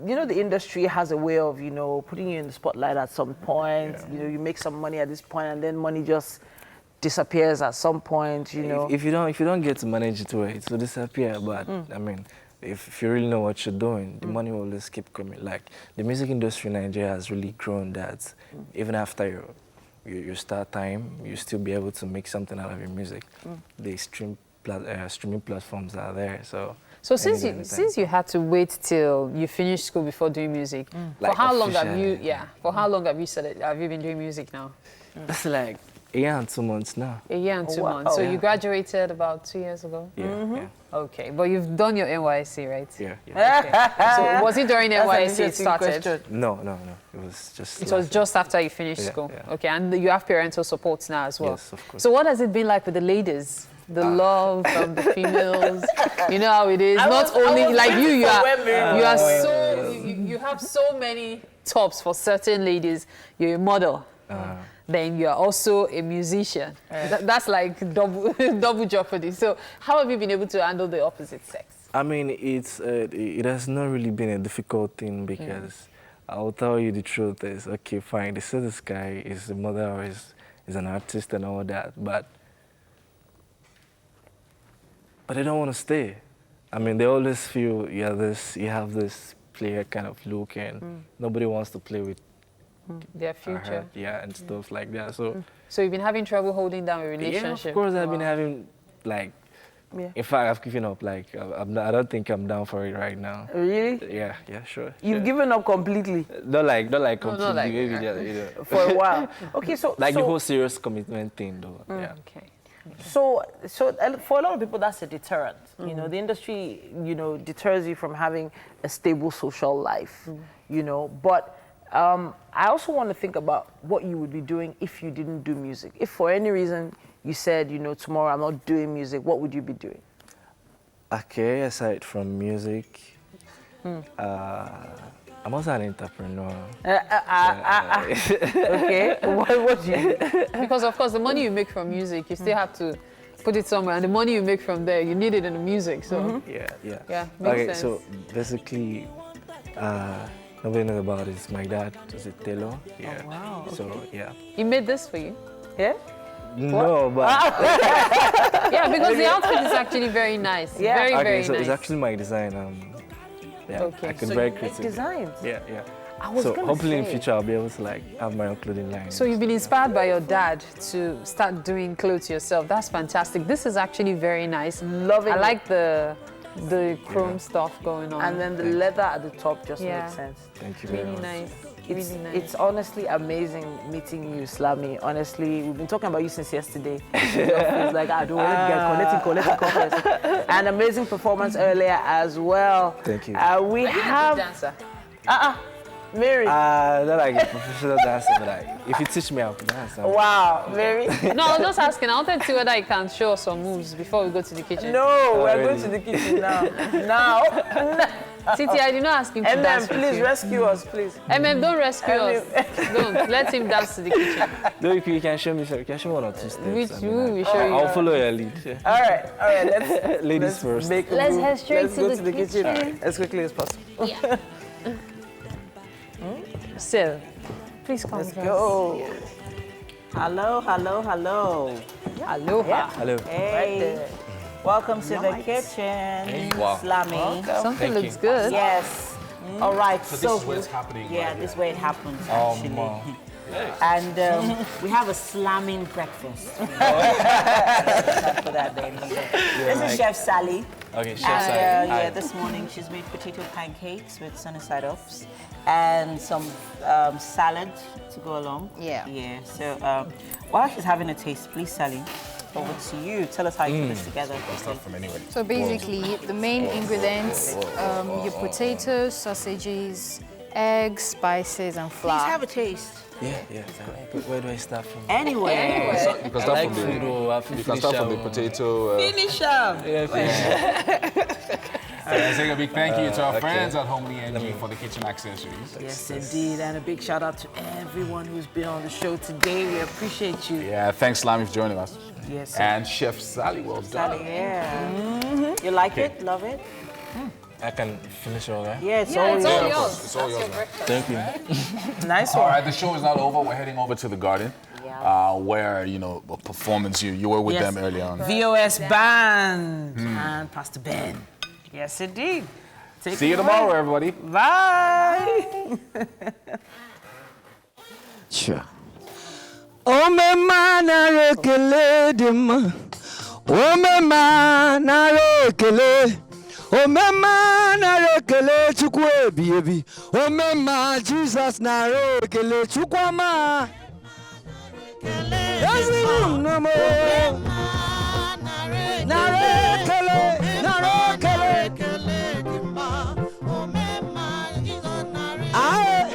you know, the industry has a way of, you know, putting you in the spotlight at some point. Yeah. You know, you make some money at this point, and then money just disappears at some point. You know, if you don't get to manage it well, it will disappear. But I mean, if you really know what you're doing, the money will always keep coming. Like the music industry in Nigeria has really grown that even after your start time, you still be able to make something out of your music. The streaming platforms are there, so. So since you had to wait till you finished school before doing music, like for how long have you? Yeah, for how long have you started? Have you been doing music now? That's like a year and 2 months now. A year and 2 months. So you graduated about 2 years ago. Yeah. Okay, but you've done your NYSC, right? Yeah. Okay. So was it during NYSC it started? No. It was just. It was just after you finished school. Yeah. Okay, and you have parental support now as well. Yes, of course. So what has it been like with the ladies? The love from the females, you know how it is. Not only like you have so many tops for certain ladies. You're a model, then you're also a musician. That's like double jeopardy. So how have you been able to handle the opposite sex? I mean, it has not really been a difficult thing because I'll tell you the truth is, okay, fine, they say this guy is a mother or is an artist and all that, but they don't want to stay. I mean, they always feel you have this player kind of look, and nobody wants to play with their future. And stuff like that. So, so you've been having trouble holding down a relationship? Yeah, of course, I've been having like. Yeah. In fact, I've given up. Like, I don't think I'm down for it right now. Really? Yeah, sure. You've given up completely? Not like completely. not like maybe that. just, you know. For a while. Okay, so like the whole serious commitment thing, though. Yeah. Okay. So for a lot of people, that's a deterrent. You know, the industry, deters you from having a stable social life. But I also want to think about what you would be doing if you didn't do music. If for any reason you said, tomorrow I'm not doing music, what would you be doing? Okay, aside from music, I'm also an entrepreneur. Okay, what do you do? Because of course the money you make from music, you still have to put it somewhere, and the money you make from there, you need it in the music. So Yeah, makes sense. So basically, nobody knows about it. It's my dad, is a tailor. Yeah. Oh, wow. So yeah. He made this for you? Yeah? No, but yeah, because the outfit is actually very nice. Yeah. Very, okay, very so nice. it's actually my design. Yeah, Okay. I can So very you make creative. designs? Yeah. I was So gonna hopefully in say. future I'll be able to have my own clothing line. So you've been inspired by your dad to start doing clothes yourself. That's fantastic. This is actually very nice. Loving I it. like the chrome stuff going on. And then the leather at the top just makes sense. Thank you very Really much. nice. It's, Really nice. it's honestly amazing meeting you, Slami. Honestly, we've been talking about you since yesterday. It's like, I don't want to get collecting. An amazing performance earlier as well. Thank you. We have... dancer. Mary. Not like a professional dancer, but if you teach me, I can dance. Wow, Mary. No, I was just asking. I wanted to see whether you can show us some moves before we go to the kitchen. No, we're going to the kitchen now. Titi, I did not ask him to dance with please you. rescue us, please. Don't rescue us. Don't. Let him dance to the kitchen. No, you can show me. You can show me one or two steps. Which I mean, we show you. I'll follow your lead. Yeah. All right. Ladies first. Make a Let's move. head straight Let's to go the to the kitchen kitchen. as quickly as possible. Yeah. Still, please come. Let's go. Hello. Aloha. Hello. Hey. Right there. Welcome to the kitchen, Wow. Slami. Something looks good. Yes. All right. So this is where it's happening. Yeah, right this is here. where it happens actually. wow. And we have a slamming breakfast. For that then. This is Chef Sally. Okay, Chef And, Sally. Hi. this morning she's made potato pancakes with sunny side ups and some salad to go along. Yeah. Yeah. So while she's having a taste, please, Sally, over to you. Tell us how you put this together. Start from anywhere. So basically, the main ingredients, your potatoes, sausages, eggs, spices, and Please flour. have a taste. Yeah. But where do I start from? Anywhere. You can start from the. You can start from the potato. Finish up. Yeah, finish. Let's say a big thank you to our friends at Homely NG for the kitchen accessories. Yes, indeed. And a big shout out to everyone who's been on the show today. We appreciate you. Yeah, thanks, Slami, for joining us. Yes, sir. And Chef Sally, well done. Sally, yeah. You like it? Love it? I can finish all that. Yeah, it's Yeah, all it's yours. all yours. It's all yours. Thank you. Nice All one. right, the show is not over. We're heading over to the garden, where a performance you were with Yes. them earlier on. VOS Band and Pastor Ben. Yes, indeed. Take See you it away. tomorrow, everybody. Bye. Sure. Oh, me man, rekele dim. Oh, me man, rekele. Oh, me man, rekele chukwe baby. Oh, me man, Jesus na rekele chukwama. Yes, no more. Na rekele. Aye.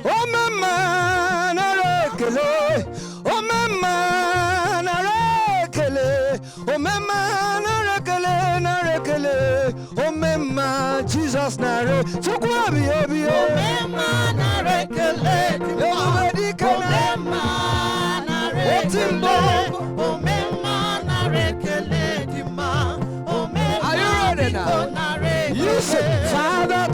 Oh, me man, rekele. Oh, me man, rekele. Oh, me man, rekele. Oh, me man, Jesus na re. Chukwa baby. Oh, me man, rekele. Everybody can. Oh, me man, rekele. Oh, me man, rekele. Are you ready now? You say, Father,